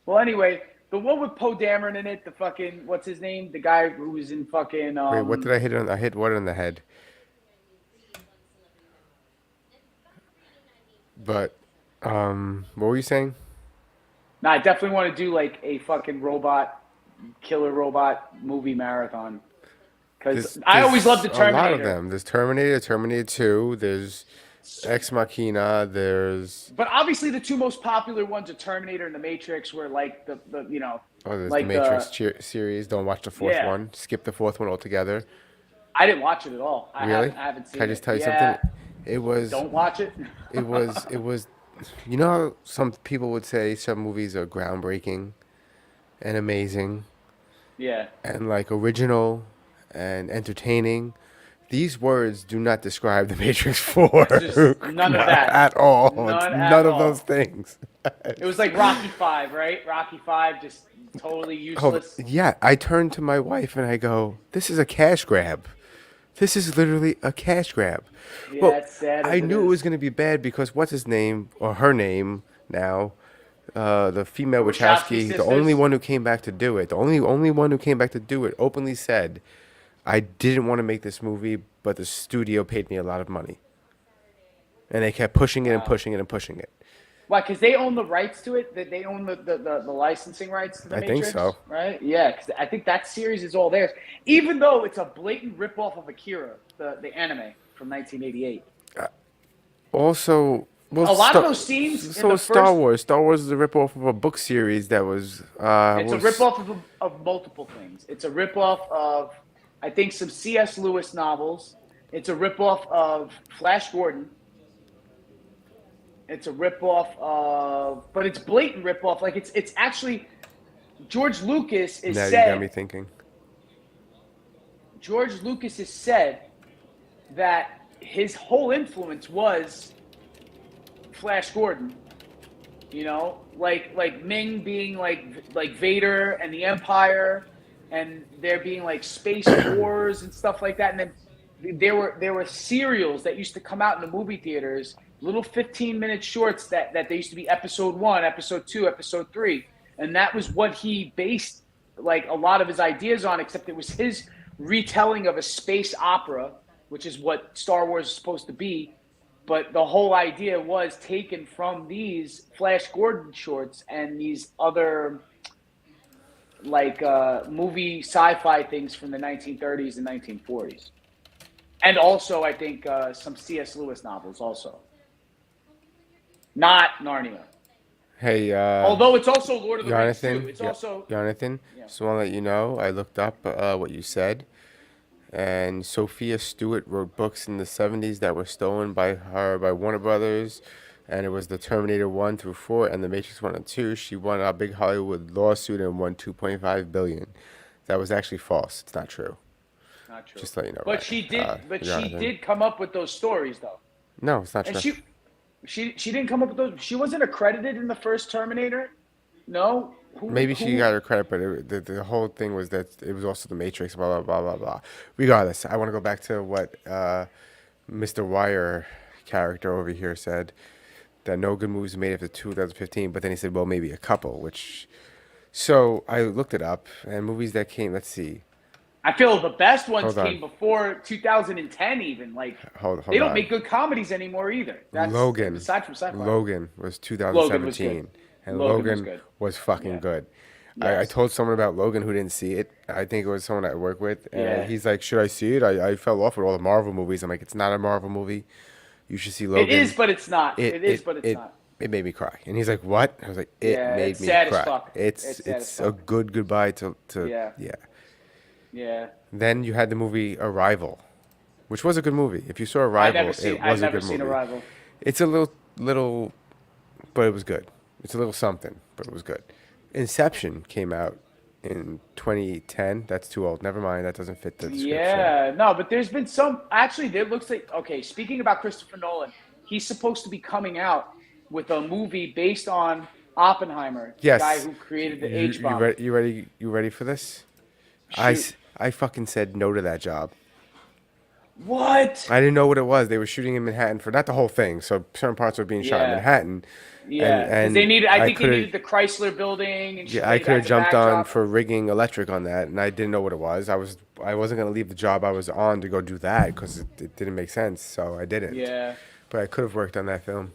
Well, anyway, the one with Poe Dameron in it, the fucking what's his name, the guy who was in fucking. Wait, what did I hit on? I hit what on the head? But, what were you saying? No, I definitely want to do like a fucking killer robot movie marathon. Because I always loved the Terminator. A lot of them. There's Terminator, Terminator 2. There's Ex Machina. There's. But obviously, the two most popular ones are Terminator and The Matrix, were like the you know. Oh, there's like the Matrix series. Don't watch the fourth Yeah. one. Skip the fourth one altogether. I didn't watch it at all. Really? I haven't seen it. Can I just tell you Yeah. something? It was. Don't watch it. It was. You know how some people would say some movies are groundbreaking and amazing Yeah. and like original and entertaining. These words do not describe The Matrix 4. Just none of that. At all. None It's at none of all. those things. It was like Rocky 5, right? Rocky 5, just totally useless. Yeah, I turned to my wife and I go, "This is a cash grab. This is literally a cash grab." Yeah, Well, it's sad. I knew it was going to be bad because what's his name or her name now, the female Wachowski Wachowski, the only sisters? one who came back to do it, the only one who came back to do it, openly said, "I didn't want to make this movie, but the studio paid me a lot of money," and they kept pushing it and pushing it and pushing it. Why? Because they own the rights to it. That they own the licensing rights to the I Matrix. think so. Right? Yeah. Because I think that series is all theirs, even though it's a blatant ripoff of Akira, the anime from 1988. Also, well, A lot of those scenes in So the is Star first- Wars. Star Wars is a ripoff of a book series that was. It's a ripoff of multiple things. It's a ripoff of, I think, some C.S. Lewis novels. It's a ripoff of Flash Gordon. It's a ripoff of, but it's blatant ripoff. Like it's actually, George Lucas is Now you said. got me thinking. George Lucas has said that his whole influence was Flash Gordon. You know, like Ming being like Vader and the Empire, and there being like space wars and stuff like that. And then there were serials that used to come out in the movie theaters, little 15-minute shorts that they used to be episode 1, episode 2, episode 3, and that was what he based like a lot of his ideas on. Except it was his retelling of a space opera, which is what Star Wars is supposed to be. But the whole idea was taken from these Flash Gordon shorts and these other like movie sci-fi things from the 1930s and 1940s. And also, I think, some C.S. Lewis novels also. Not Narnia. Hey, Although it's also Lord of the Rings, Jonathan. too. It's also... Jonathan. Yeah. Just want to let you know, I looked up what you said, and Sophia Stewart wrote books in the 70s that were stolen by her by Warner Brothers, and it was the Terminator 1 through 4 and the Matrix 1 and 2. She won a big Hollywood lawsuit and won $2.5 billion. That was actually false. It's not true. Not true. Just let you know. But right? she did. But she Jonathan. did come up with those stories, though. No, it's not And true. she didn't come up with those. She wasn't accredited in the first Terminator. No. Maybe she got her credit, but the whole thing was that it was also the Matrix, blah, blah, blah, blah, blah. Regardless, I want to go back to what Mr. Wire character over here said, that no good movies were made after 2015, but then he said, well, maybe a couple, which... So I looked it up, and movies that came, let's see. I feel the best ones Hold on. came before 2010 even. Like, Hold they don't on. make good comedies anymore either. That's, Logan. aside from sci-fi. Logan was 2017, good. and Logan was Logan good. was fucking Yeah. good. I Yes. told someone about Logan who didn't see it. I think it was someone I work with, and Yeah. he's like, "Should I see it?" I fell off with all the Marvel movies. I'm like, "It's not a Marvel movie. You should see Logan." It is, but it's not. It is, but it's not. It made me cry, and he's like, "What?" I was like, "It Yeah, made it's me sad as cry." fuck. It's It's sad as a fuck. good goodbye to Yeah. yeah. Yeah. Then you had the movie Arrival, which was a good movie. If you saw Arrival, it was a I've never good seen movie. Arrival. It's a little, but it was good. It's a little something, but it was good. Inception came out in 2010. That's too old. Never mind. That doesn't fit the description. Yeah, no, but there's been some. Actually, it looks like, okay, speaking about Christopher Nolan, he's supposed to be coming out with a movie based on Oppenheimer, the Yes. guy who created the H bomb. You ready for this? I fucking said no to that job. What? I didn't know what it was. They were shooting in Manhattan for not the whole thing. So certain parts were being shot in Yeah. Manhattan. Yeah, and they needed. I think they coulda- needed the Chrysler Building and shit. Yeah, I like could have that, the jumped on backdrop. for rigging electric on that, and I didn't know what it was. I wasn't gonna leave the job I was on to go do that because it didn't make sense. So I didn't. Yeah. But I could have worked on that film.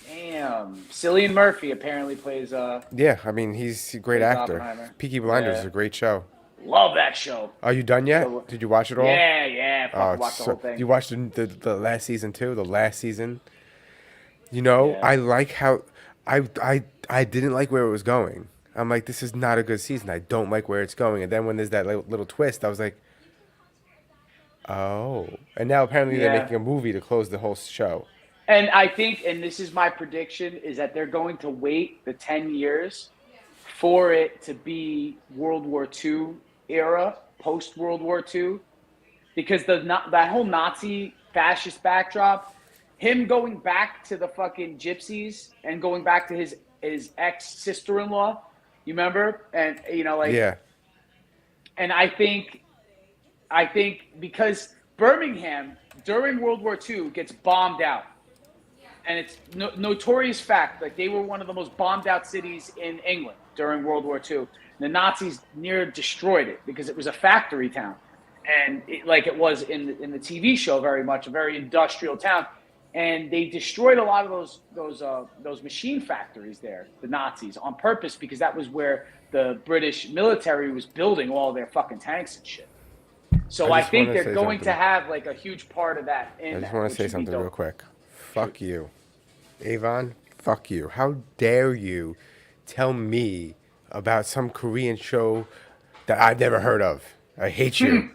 Damn. Cillian Murphy apparently plays. Yeah, I mean he's a great Plays actor. Oppenheimer. Peaky Blinders Yeah. is a great show. Love that show. Are you done yet? So- Did you watch it all? Yeah. Fucking it's watch the whole thing. You watched the last season too? The last season? You know, Yeah. I like how I didn't like where it was going. I'm like, this is not a good season. I don't like where it's going. And then when there's that little twist, I was like, oh. And now apparently they're Yeah. making a movie to close the whole show. And I think, and this is my prediction, is that they're going to wait the 10 years for it to be World War II era, post World War II, because that whole Nazi fascist backdrop, him going back to the fucking gypsies and going back to his ex sister-in-law, you remember? And Yeah. and I think because Birmingham during World War II gets bombed out. And it's notorious fact, like they were one of the most bombed out cities in England during World War II. The Nazis near destroyed it because it was a factory town. And like it was in the TV show, very much a very industrial town. And they destroyed a lot of those machine factories there, the Nazis, on purpose, because that was where the British military was building all their fucking tanks and shit. So I just think wanna they're say going to something. have like a huge part of that in I just that, want which to say would be something dope. real quick. Fuck you. Avon, fuck you. How dare you tell me about some Korean show that I've never heard of? I hate you.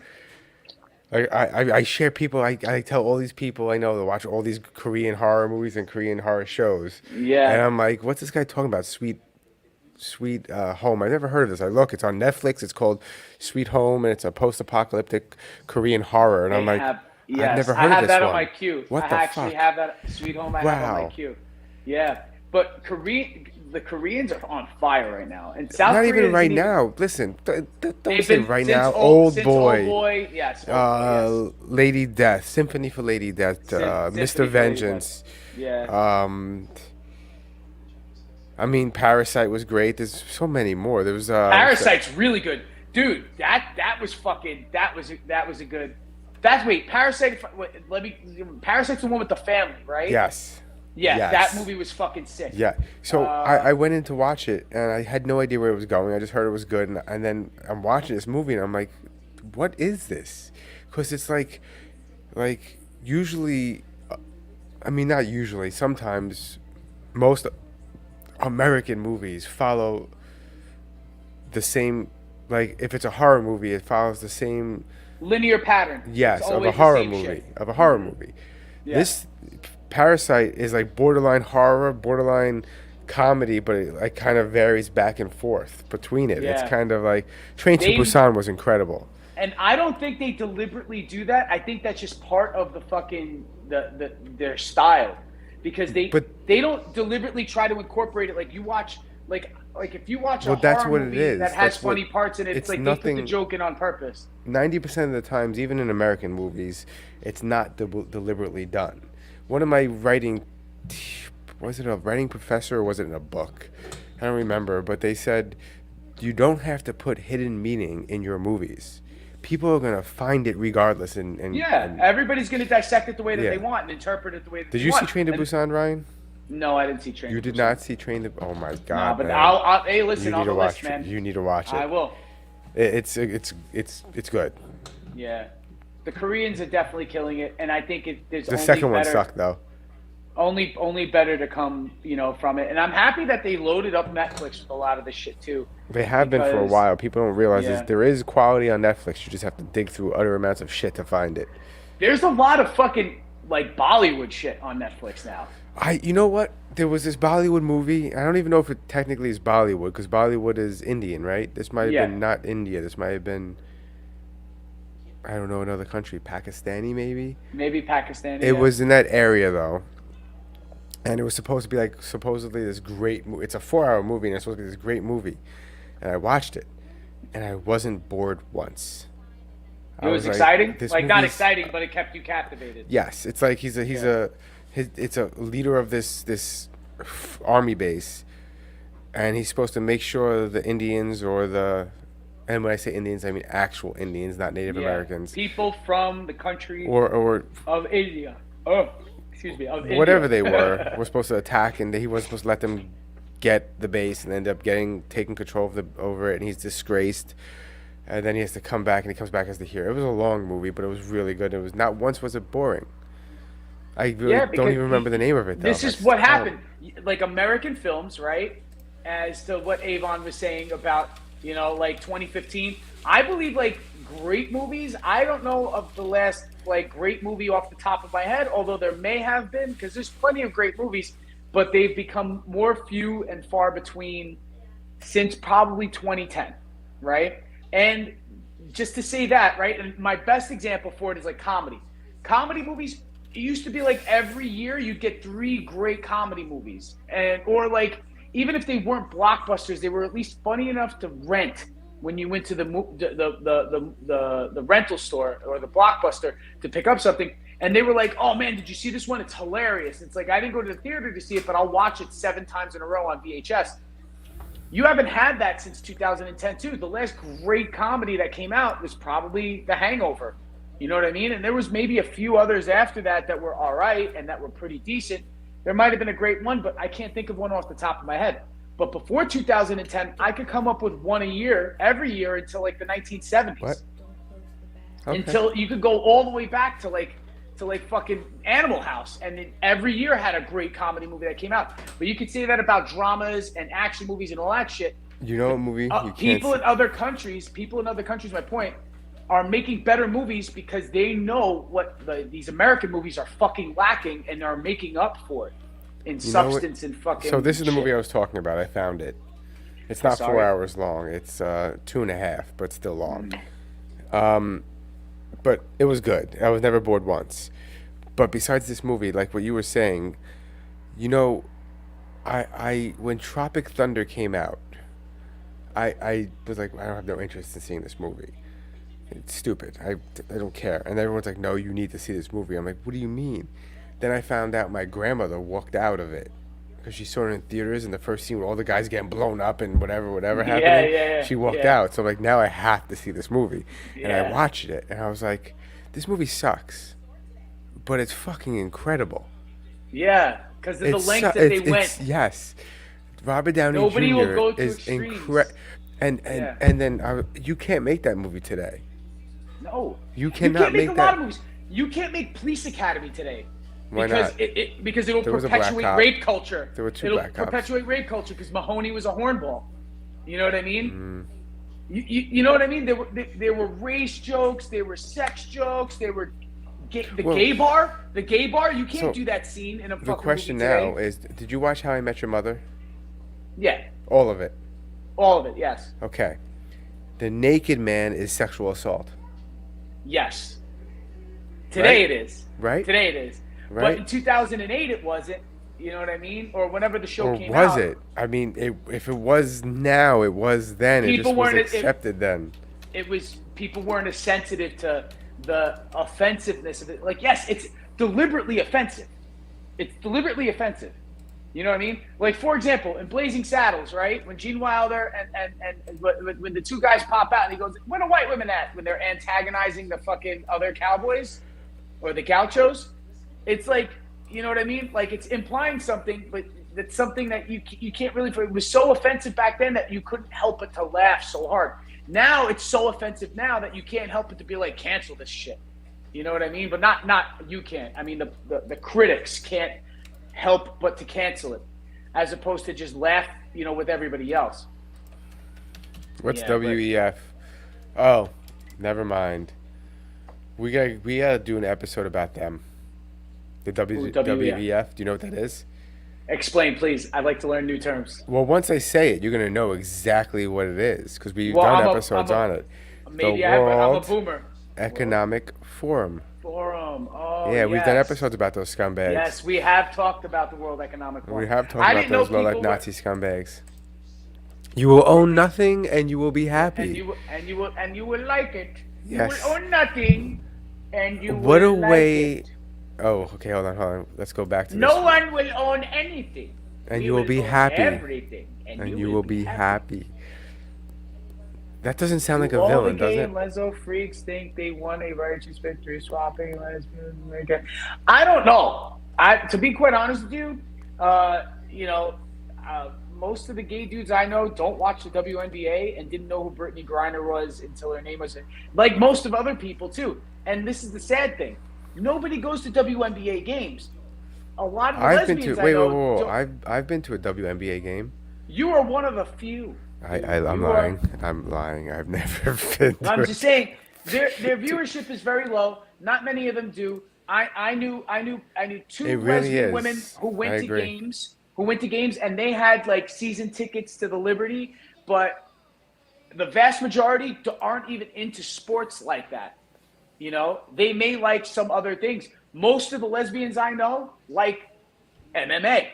I share people. I tell all these people I know to watch all these Korean horror movies and Korean horror shows. Yeah. And I'm like, what's this guy talking about? Sweet Home. I've never heard of this. I look, it's on Netflix. It's called Sweet Home, and it's a post-apocalyptic Korean horror. And I'm like, I've never heard I of have this that one. on my queue. What I the actually fuck? have that Sweet Home. I have on Wow. my queue. Yeah, but the Koreans are on fire right now, and South Not Korea even right isn't even- now. Listen, don't they've say been- right since now. since Old Old Boy. Yes. Old Boy, Lady Death, Symphony for Lady Death, Symphony Mr. for Lady Vengeance. yes. Yeah. I mean, Parasite was great. There's so many more. There was Parasite's really good, dude. That was fucking. That was a good. Parasite. Parasite's the one with the family, right? Yes. Yeah, Yes. that movie was fucking sick. Yeah. So I went in to watch it, and I had no idea where it was going. I just heard it was good, and then I'm watching this movie, and I'm like, what is this? Because it's like usually, I mean, not usually. Sometimes, most American movies follow the same. Like if it's a horror movie, it follows the same. Linear pattern. Yes, It's of a always the horror same movie. shit. Of a horror movie. Yeah. This Parasite is like borderline horror, borderline comedy, but it like kind of varies back and forth between it. Yeah. It's kind of like Train to They- Busan was incredible. And I don't think they deliberately do that. I think that's just part of the fucking their style, because they don't deliberately try to incorporate it. Like you watch, like if you watch a Well, that's horror what it movie is. that has That's what- funny parts in it, it's it's like they nothing- put the joke in on purpose. 90% of the times, even in American movies, it's not deliberately done. One of my was it a writing professor or was it in a book? I don't remember, but they said you don't have to put hidden meaning in your movies. People are gonna find it regardless. And Everybody's gonna dissect it the way that Yeah. they want and interpret it the way that did they you want. see Train to And- Busan, Ryan? No, I didn't see Train. You to did Busan. not see Train to. Oh my God! No, but man. I'll hey, listen, You on need the to list, watch. man. You need to watch it. I will. It's good. Yeah, the Koreans are definitely killing it, and I think there's The only second one better. sucked though. only better to come, from it. And I'm happy that they loaded up Netflix with a lot of this shit too. They have been for a while. People don't realize Yeah. there is quality on Netflix. You just have to dig through utter amounts of shit to find it. There's a lot of fucking like Bollywood shit on Netflix now. You know what? There was this Bollywood movie. I don't even know if it technically is Bollywood because Bollywood is Indian, right? This might have been not India. This might have been, I don't know, another country, Pakistani maybe. Maybe Pakistani. It was in that area though, and it was supposed to be like supposedly this great. It's a 4-hour movie, and it's supposed to be this great movie, and I watched it, and I wasn't bored once. It was exciting, like not exciting, but it kept you captivated. Yes, it's like it's a leader of this army base, and he's supposed to make sure the Indians and when I say Indians, I mean actual Indians, not Native Americans. People from the country or of India. Oh, excuse me, of whatever India. they were supposed to attack, and he wasn't supposed to let them get the base, and end up taking control over it, and he's disgraced. And then he has to come back, and he comes back as the hero. It was a long movie, but it was really good. It was not once was it boring. I really don't even remember the name of it, though. This is what happened. Like American films, right? As to what Avon was saying about, like 2015. I believe, like, great movies. I don't know of the last, like, great movie off the top of my head, although there may have been, because there's plenty of great movies, but they've become more few and far between since probably 2010, right? And just to say that, right, and my best example for it is like comedy. Comedy movies, it used to be like every year you'd get 3 great comedy movies. Or like, even if they weren't blockbusters, they were at least funny enough to rent when you went to the rental store or the Blockbuster to pick up something. And they were like, oh man, did you see this one? It's hilarious. It's like, I didn't go to the theater to see it, but I'll watch it 7 times in a row on VHS. You haven't had that since 2010 too. The last great comedy that came out was probably The Hangover. You know what I mean? And there was maybe a few others after that were all right and that were pretty decent. There might have been a great one, but I can't think of one off the top of my head. But before 2010, I could come up with one a year, every year until like the 1970s. What? Okay. Until you could go all the way back to like fucking Animal House, and then every year had a great comedy movie that came out. But you could say that about dramas and action movies and all that shit. You know what movie? People in other countries, my point, are making better movies because they know what these American movies are fucking lacking, and are making up for it in substance and fucking. So this is the shit. movie I was talking about. I found it. It's not 4 hours long. It's 2.5, but still long. But it was good. I was never bored once. But besides this movie, like what you were saying, I when Tropic Thunder came out, I was like, I don't have no interest in seeing this movie. It's stupid. I don't care. And everyone's like, no, you need to see this movie. I'm like, what do you mean? Then I found out my grandmother walked out of it because she saw it in theaters, and the first scene with all the guys getting blown up and whatever happening. Yeah. She walked out. So I'm like, now I have to see this movie. Yeah. And I watched it, and I was like, this movie sucks, but it's fucking incredible. Yeah, because of the lengths that they went. Yes. Robert Downey Nobody Jr. will go to is incredible. And then you can't make that movie today. No. You cannot make a lot of movies. You can't make Police Academy today. Why because not? Because it'll perpetuate rape culture. There were 2 it'll black cops. perpetuate rape culture because Mahoney was a hornball. You know what I mean? You know what I mean? There were race jokes. There were sex jokes. There were gay bar. The gay bar. You can't do that scene in a fucking movie today. The question now is, did you watch How I Met Your Mother? Yeah. All of it? All of it, yes. Okay. The naked man is sexual assault. Yes. Today Right? it is. Right? Today it is. Right? But in 2008 it wasn't. You know what I mean? Or whenever the show Or came out. was it? I mean, if it was now, it was then. It just was accepted then. It was, people weren't as sensitive to the offensiveness of it. Like, yes, it's deliberately offensive. It's deliberately offensive. You know what I mean? Like, for example, in Blazing Saddles, right? When Gene Wilder and when the 2 guys pop out and he goes, "Where are white women at?" When they're antagonizing the fucking other cowboys or the gauchos. It's like, you know what I mean? Like, it's implying something, but it's something that you can't really. It was so offensive back then that you couldn't help but to laugh so hard. Now it's so offensive now that you can't help but to be like, cancel this shit. You know what I mean? But not you can't. I mean, the critics can't help but to cancel it, as opposed to just laugh, with everybody else. What's Yeah, but- WEF? Oh, never mind. We gotta do an episode about them. The WEF. Do you know what that is? Explain, please. I'd like to learn new terms. Well, once I say it, you're gonna know exactly what it is because we've Well, done I'm episodes on it. Maybe The I'm a World boomer. Economic Forum. Forum. Oh, Yeah, we've done yes. episodes about those scumbags. Yes, we have talked about the World Economic Forum. We have talked I about didn't know those low-life people were- Nazi scumbags. You will own nothing, and you will be happy. And you will like it. Yes. You will own nothing, and you What a will like way! it. Oh, okay. Hold on. Let's go back to this. No one will own anything. And We you will be own happy. Everything, And you will be happy. That doesn't sound like a All villain, the does gay it? and lesbo freaks think they won a righteous victory, swapping lesbian. I don't know. To be quite honest with you, most of the gay dudes I know don't watch the WNBA and didn't know who Brittney Griner was until her name was like most of other people too. And this is the sad thing: nobody goes to WNBA games. A lot of the I've been lesbians to I wait, know. whoa. don't- I've been to a WNBA game. You are one of the few. I'm You are- lying. I'm lying. I've never been. To I'm it. just saying their viewership is very low. Not many of them do. I knew two It really lesbian is. women who I went to agree. games, and they had like season tickets to the Liberty, but the vast majority aren't even into sports like that. They may like some other things. Most of the lesbians I know like MMA,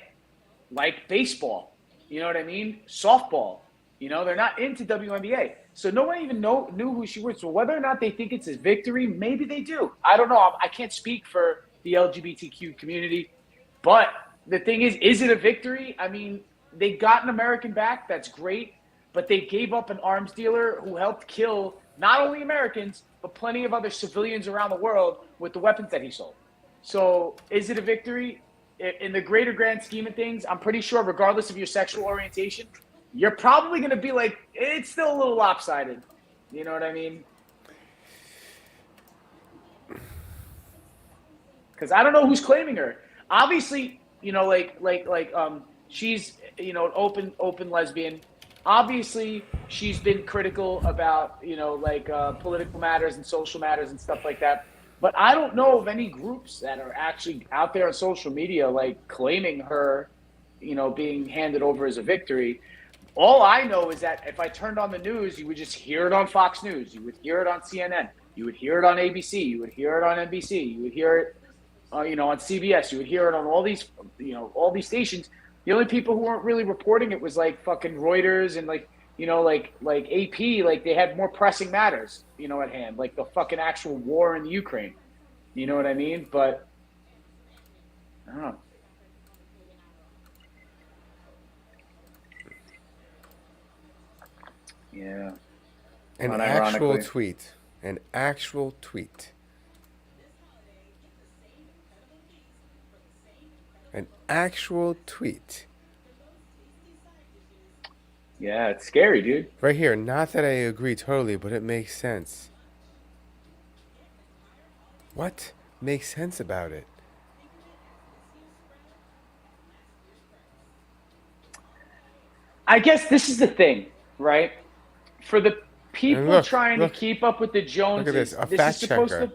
like baseball. You know what I mean? Softball. They're not into WNBA. So no one even knew who she was. So whether or not they think it's a victory, maybe they do. I don't know. I can't speak for the LGBTQ community. But the thing is it a victory? I mean, they got an American back. That's great. But they gave up an arms dealer who helped kill not only Americans, but plenty of other civilians around the world with the weapons that he sold. So is it a victory? In the greater grand scheme of things, I'm pretty sure regardless of your sexual orientation, you're probably going to be like, it's still a little lopsided. You know what I mean? Because I don't know who's claiming her. Obviously, she's, open lesbian. Obviously, she's been critical about, political matters and social matters and stuff like that. But I don't know of any groups that are actually out there on social media, like claiming her, being handed over as a victory. All I know is that if I turned on the news, you would just hear it on Fox News. You would hear it on CNN. You would hear it on ABC. You would hear it on NBC. You would hear it, on CBS. You would hear it on all these stations. The only people who weren't really reporting it was like fucking Reuters and like AP. Like they had more pressing matters, at hand, like the fucking actual war in the Ukraine. You know what I mean? But I don't know. Yeah. An Not actual ironically. tweet. An actual tweet. An actual tweet. Yeah, it's scary, dude. Right here. Not that I agree totally, but it makes sense. What makes sense about it? I guess this is the thing, right? For the people And look, trying look. to keep up with the Joneses, Look at this. A this fact is supposed checker. to.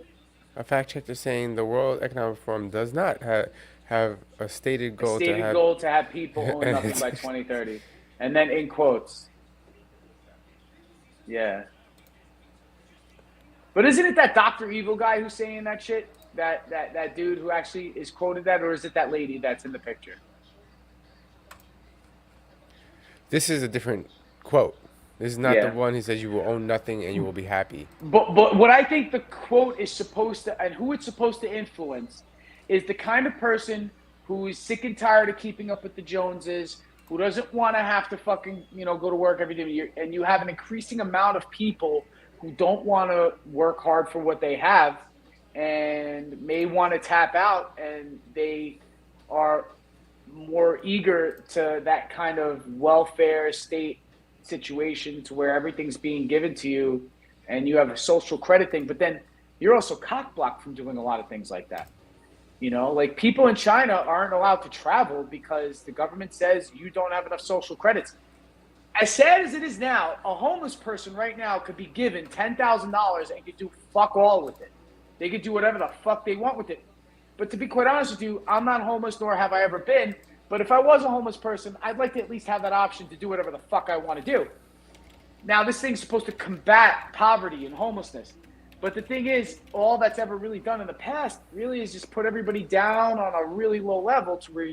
A fact checker saying the World Economic Forum does not have a stated goal to have people own nothing by 2030, and then in quotes. Yeah. But isn't it that Dr. Evil guy who's saying that shit? That dude who actually is quoted that, or is it that lady that's in the picture? This is a different quote. This is not Yeah. the one who says you will own nothing and you will be happy. But what I think the quote is supposed to, and who it's supposed to influence, is the kind of person who is sick and tired of keeping up with the Joneses, who doesn't want to have to fucking, go to work every day. And you have an increasing amount of people who don't want to work hard for what they have and may want to tap out, and they are more eager to that kind of welfare state situation to where everything's being given to you and you have a social credit thing, but then you're also cock blocked from doing a lot of things like that. You know, like people in China aren't allowed to travel because the government says you don't have enough social credits. As sad as it is now, a homeless person right now could be given $10,000 and could do fuck all with it. They could do whatever the fuck they want with it. But to be quite honest with you, I'm not homeless, nor have I ever been. But if I was a homeless person, I'd like to at least have that option to do whatever the fuck I want to do. Now, this thing's supposed to combat poverty and homelessness. But the thing is, all that's ever really done in the past really is just put everybody down on a really low level to where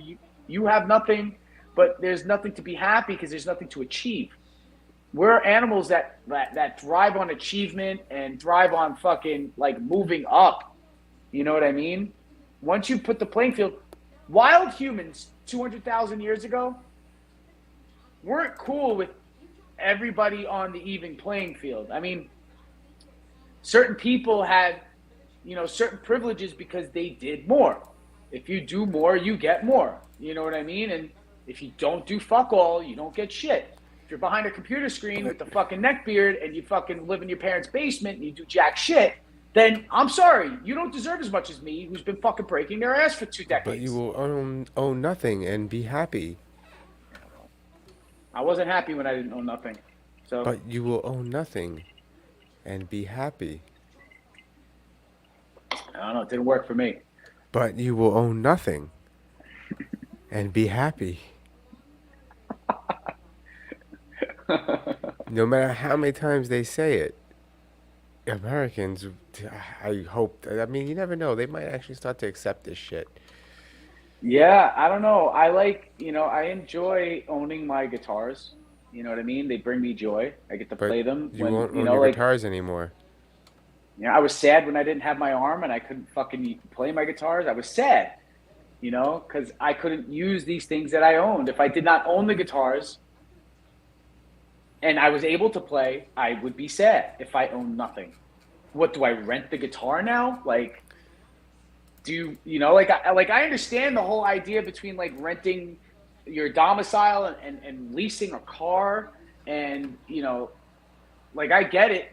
you have nothing, but there's nothing to be happy because there's nothing to achieve. We're animals that thrive on achievement and thrive on fucking like moving up. You know what I mean? Once you put the playing field, wild humans 200,000 years ago weren't cool with everybody on the even playing field. I mean, certain people had, you know, certain privileges because they did more. If you do more, you get more. You know what I mean? And if you don't do fuck all, you don't get shit. If you're behind a computer screen with the fucking neck beard and you fucking live in your parents' basement and you do jack shit, then I'm sorry, you don't deserve as much as me, who's been fucking breaking their ass for 2 decades. But you will own nothing and be happy. I wasn't happy when I didn't own nothing. So. But you will own nothing and be happy. I don't know, it didn't work for me. But you will own nothing and be happy. No matter how many times they say it, Americans, I hope, I mean, you never know. They might actually start to accept this shit. Yeah, I don't know. I like, you know, I enjoy owning my guitars. You know what I mean? They bring me joy. I get to play them. You won't own your guitars anymore. You know, I was sad when I didn't have my arm and I couldn't fucking play my guitars. I was sad, you know, because I couldn't use these things that I owned. If I did not own the guitars and I was able to play, I would be sad if I owned nothing. What, do I rent the guitar now? Like, you know, like I understand the whole idea between like renting your domicile and leasing a car and, you know, like I get it,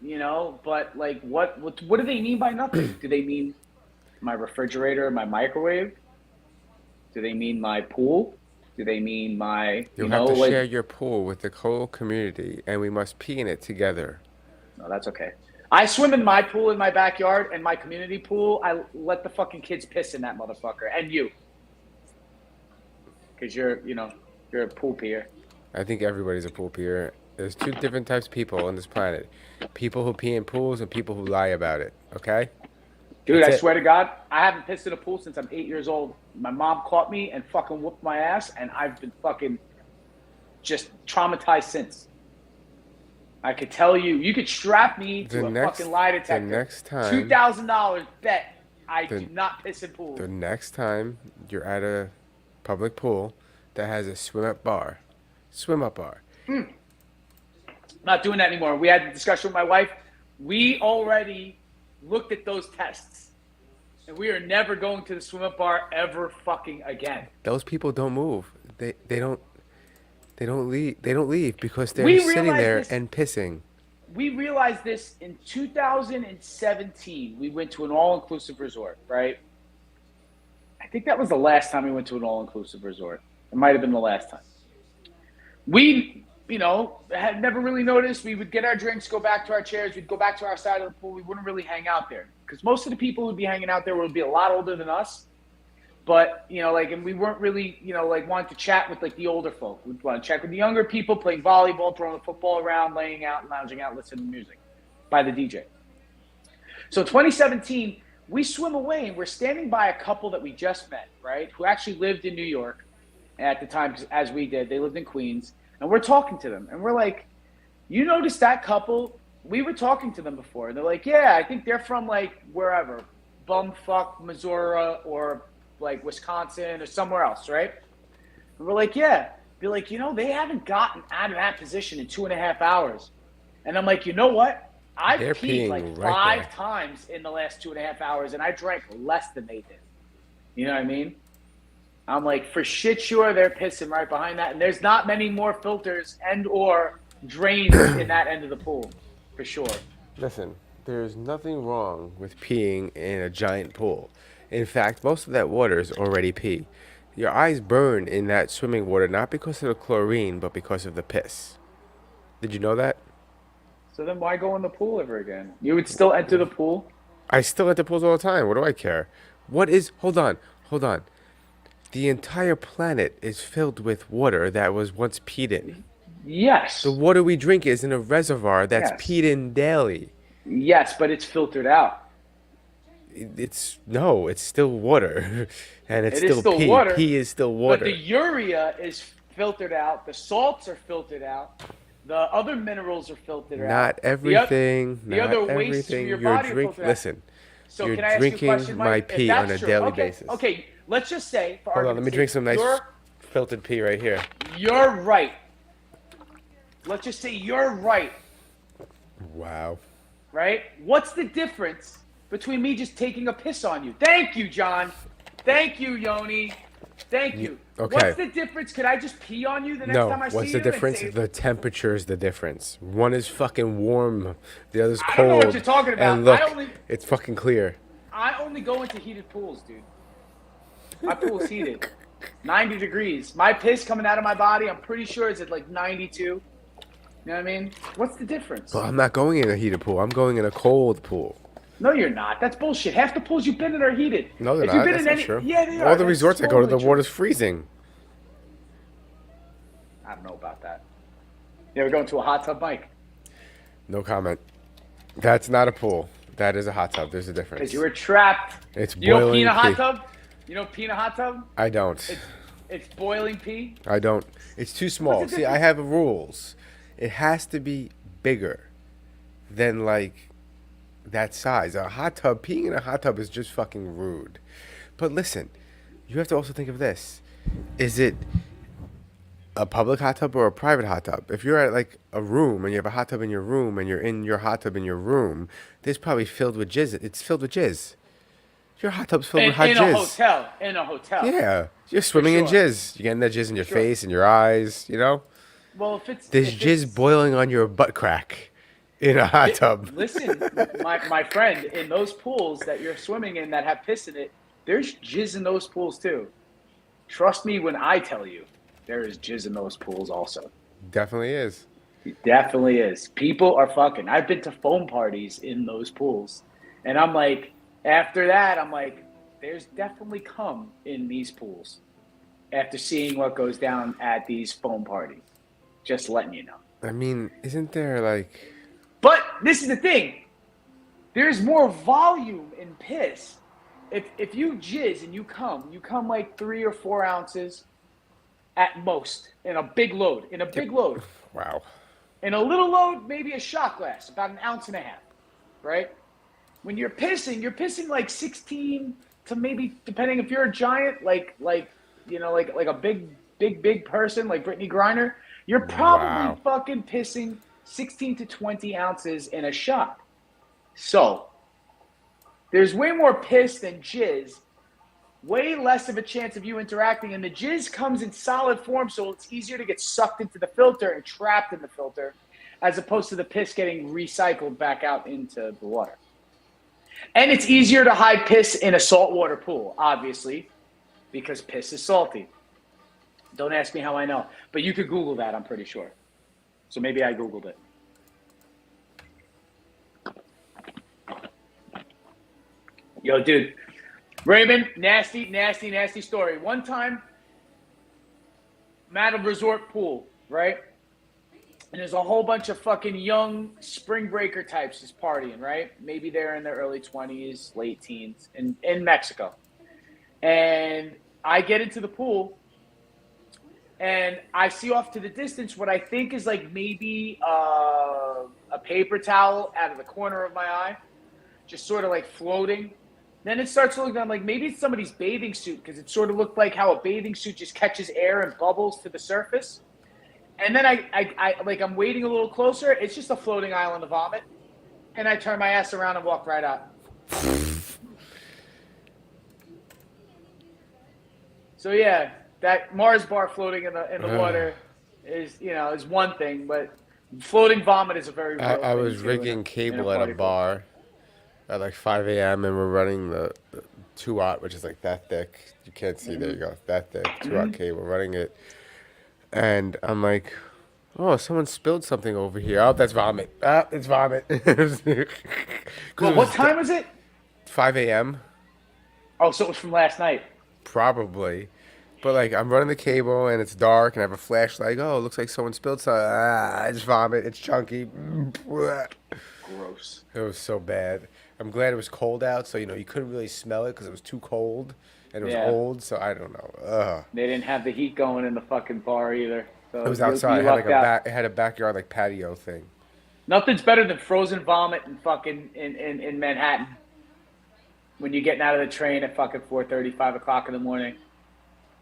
you know, but like what do they mean by nothing? Do they mean my refrigerator, my microwave? Do they mean my pool? Do they mean my, You'll have to share your pool with the whole community and we must pee in it together. No, that's okay. I swim in my pool in my backyard and my community pool. I let the fucking kids piss in that motherfucker. And you. Because you're a pool peer. I think everybody's a pool peer. There's two different types of people on this planet. People who pee in pools and people who lie about it. Okay? Dude, I swear to God, I haven't pissed in a pool since I'm 8 years old. My mom caught me and fucking whooped my ass, and I've been fucking just traumatized since. I could tell you, you could strap me to a fucking lie detector. The next time, $2,000 bet I do not piss in pools. The next time you're at a public pool that has a swim-up bar. Not doing that anymore. We had a discussion with my wife. We already looked at those tests, and we are never going to the swim-up bar ever fucking again. Those people don't move. They don't leave. They don't leave because they're sitting there and pissing. We realized this in 2017. We went to an all-inclusive resort, right? I think that was the last time we went to an all-inclusive resort. It might have been the last time. We, you know, had never really noticed. We would get our drinks, go back to our chairs. We'd go back to our side of the pool. We wouldn't really hang out there because most of the people who'd be hanging out there would be a lot older than us. But, you know, like, and we weren't really, you know, like wanting to chat with like the older folk. We'd want to chat with the younger people playing volleyball, throwing the football around, laying out, lounging out, listening to music by the DJ. So 2017, we swim away and we're standing by a couple that we just met, right? Who actually lived in New York at the time, as we did. They lived in Queens. And we're talking to them. And we're like, you notice that couple? We were talking to them before. And they're like, yeah, I think they're from like wherever. Bumfuck, Missouri, or like Wisconsin or somewhere else, right? And we're like, yeah. Be like, you know, they haven't gotten out of that position in 2.5 hours. And I'm like, you know what? I've peed like five times in the last 2.5 hours, and I drank less than they did. You know what I mean? I'm like, for shit sure, they're pissing right behind that. And there's not many more filters and or drains in that end of the pool, for sure. Listen, there's nothing wrong with peeing in a giant pool. In fact, most of that water is already pee. Your eyes burn in that swimming water not because of the chlorine, but because of the piss. Did you know that? So then why go in the pool ever again? You would still enter the pool? I still at the pools all the time. What do I care? What is. Hold on. Hold on. The entire planet is filled with water that was once peed in. Yes. The water we drink is in a reservoir that's Yes. peed in daily. Yes, but it's filtered out. It's no, it's still water, and it's It is still pee. water, Pee is still But water. the urea is filtered out. The salts are filtered out. The other minerals are filtered out. Not everything. The Not other wastes from everything. your You're body are drinking. filtered out. Listen, So you're can I ask you a drinking question, my Mike? If pee on that's a true, daily okay, basis. Okay, let's just say, for Hold on, let me argument's drink sake, some nice filtered pee right here. You're right. Let's just say you're right. Wow. Right? What's the difference between me just taking a piss on you? Thank you, John. Thank you, Yoni. Thank you. Okay. What's the difference? Could I just pee on you the next No, time I see you? what's the and difference? say- The temperature is the difference. One is fucking warm, the other's I cold. don't know what you're talking about. And look, I only- it's fucking clear. I only go into heated pools, dude. My pool's heated. 90 degrees. My piss coming out of my body, I'm pretty sure is at like 92. You know what I mean? What's the difference? Well, I'm not going in a heated pool. I'm going in a cold pool. No, you're not. That's bullshit. Half the pools you've been in are heated. No, they're If you've not. been That's in not any, true. Yeah, they are. All the That's resorts I go to, the totally true. water's freezing. I don't know about that. You ever go into a hot tub, Mike? No comment. That's not a pool. That is a hot tub. There's a difference. Because you were trapped. It's You don't boiling pee in a hot pee. tub? You don't pee in a hot tub? I don't. It's boiling pee? I don't. It's too small. What's the See, I have rules. It has to be bigger than like that size. A hot tub, peeing in a hot tub is just fucking rude. But listen, you have to also think of this. Is it a public hot tub or a private hot tub? If you're at like a room and you have a hot tub in your room and you're in your hot tub in your room, there's probably filled with jizz. It's filled with jizz. Your hot tub's filled with hot In jizz. a hotel. Yeah, you're swimming in sure. jizz. You're getting that jizz in your face and your eyes, you know? Well, if it's... There's if jizz it's- boiling on your butt crack in a hot tub. Listen, my friend, in those pools that you're swimming in that have piss in it, there's jizz in those pools too. Trust me when I tell you, there is jizz in those pools also. Definitely is. It definitely is. People are fucking. I've been to foam parties in those pools. And I'm like, after that, I'm like, there's definitely cum in these pools after seeing what goes down at these foam parties. Just letting you know. I mean, isn't there like... But this is the thing. There's more volume in piss. If you jizz and you come like 3 or 4 ounces at most in a big load. Wow. In a little load, maybe a shot glass, about 1.5 ounces, right? When you're pissing like 16 to maybe, depending if you're a giant, like a big person like Brittney Griner, you're probably fucking pissing 16 to 20 ounces in a shot. So there's way more piss than jizz, way less of a chance of you interacting, and the jizz comes in solid form, so it's easier to get sucked into the filter and trapped in the filter, as opposed to the piss getting recycled back out into the water. And it's easier to hide piss in a saltwater pool, obviously, because piss is salty. Don't ask me how I know, but you could Google that, I'm pretty sure. So maybe I Googled it. Yo, dude. Raymond, nasty story. One time, I'm at a resort pool, right? And there's a whole bunch of fucking young spring breaker types just partying, right? Maybe they're in their early 20s, late teens in Mexico. And I get into the pool and I see off to the distance what I think is like maybe a paper towel out of the corner of my eye, just sort of like floating. Then it starts looking down like maybe it's somebody's bathing suit because it sort of looked like how a bathing suit just catches air and bubbles to the surface. And then I'm waiting a little closer. It's just a floating island of vomit. And I turn my ass around and walk right out. So yeah, that Mars bar floating in the water is one thing, but floating vomit is a very real I thing was too rigging in a cable at a party pool. bar at like 5 a.m. and we're running the 2-aught, which is like that thick. You can't see. There you go. That thick. 2-aught cable running it. And I'm like, oh, someone spilled something over here. Oh, that's vomit. Ah, it's vomit. Well, what time was it? 5 a.m. Oh, so it was from last night. Probably. But like I'm running the cable and it's dark and I have a flashlight. Oh, it looks like someone spilled something. Ah, it's vomit. It's chunky. Gross. It was so bad. I'm glad it was cold out, so you couldn't really smell it because it was too cold and it was old. So I don't know. Ugh. They didn't have the heat going in the fucking bar either. So It was you outside. It had like lucked out. it had a backyard like patio thing. Nothing's better than frozen vomit in fucking in Manhattan. When you're getting out of the train at fucking 4:30, 5 o'clock in the morning.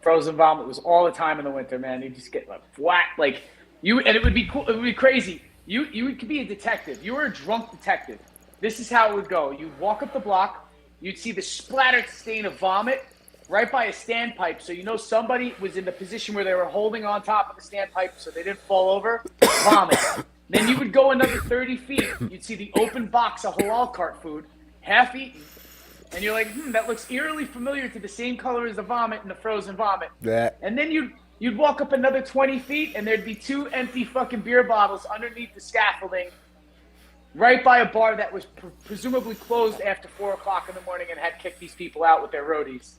Frozen vomit was all the time in the winter, man. You just get like whack, like you, and it would be cool. It would be crazy. You could be a detective. You were a drunk detective. This is how it would go. You'd walk up the block. You'd see the splattered stain of vomit right by a standpipe. So somebody was in the position where they were holding on top of the standpipe so they didn't fall over. Vomit. Then you would go another 30 feet. You'd see the open box of halal cart food, half eaten. And you're like, that looks eerily familiar to the same color as the vomit and the frozen vomit. That. And then you'd walk up another 20 feet, and there'd be 2 empty fucking beer bottles underneath the scaffolding right by a bar that was presumably closed after 4 o'clock in the morning and had kicked these people out with their roadies.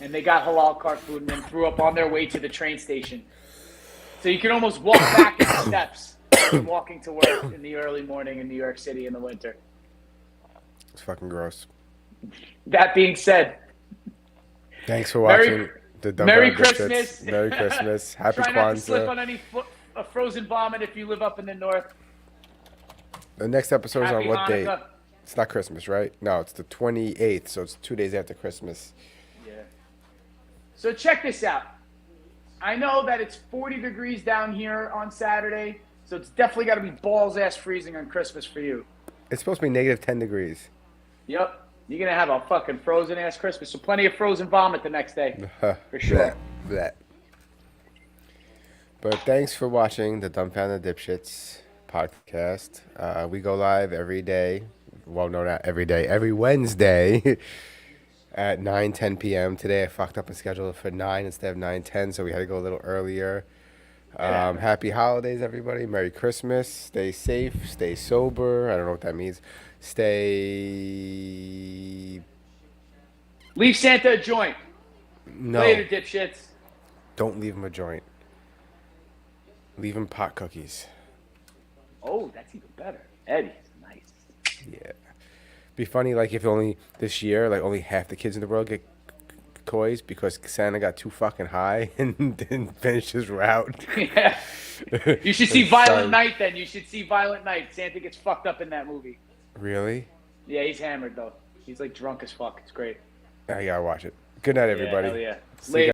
And they got halal cart food and then threw up on their way to the train station. So you can almost walk back in the steps walking to work in the early morning in New York City in the winter. It's fucking gross. That being said, thanks for watching Merry Christmas. Merry Christmas. Happy Try not to slip Kwanzaa. on any frozen vomit if you live up in the north. The next episode is on Happy what date? Hanukkah. It's not Christmas, right? No, it's the 28th, so it's 2 days after Christmas. Yeah. So check this out. I know that it's 40 degrees down here on Saturday, so it's definitely got to be balls-ass freezing on Christmas for you. It's supposed to be negative 10 degrees. Yep. You're going to have a fucking frozen-ass Christmas, so plenty of frozen vomit the next day, for sure. Bleh. But thanks for watching the Dumbfounded Dipshits podcast. We go live every day. Well, no, not every day. Every Wednesday at 9:10 p.m. Today I fucked up and scheduled it for 9 instead of 9:10, so we had to go a little earlier. Happy holidays, everybody. Merry Christmas. Stay safe. Stay sober. I don't know what that means. Stay... Leave Santa a joint. No. Later, dipshits. Don't leave him a joint. Leave him pot cookies. Oh, that's even better. Eddie's nice. Yeah. Be funny, like, if only this year, like, only half the kids in the world get toys because Santa got too fucking high and didn't finish his route. Yeah. You should see Violent Night then. You should see Violent Night. Santa gets fucked up in that movie. Really? Yeah, he's hammered, though. He's, like, drunk as fuck. It's great. I gotta watch it. Good night, everybody. Yeah, hell yeah. See you Later.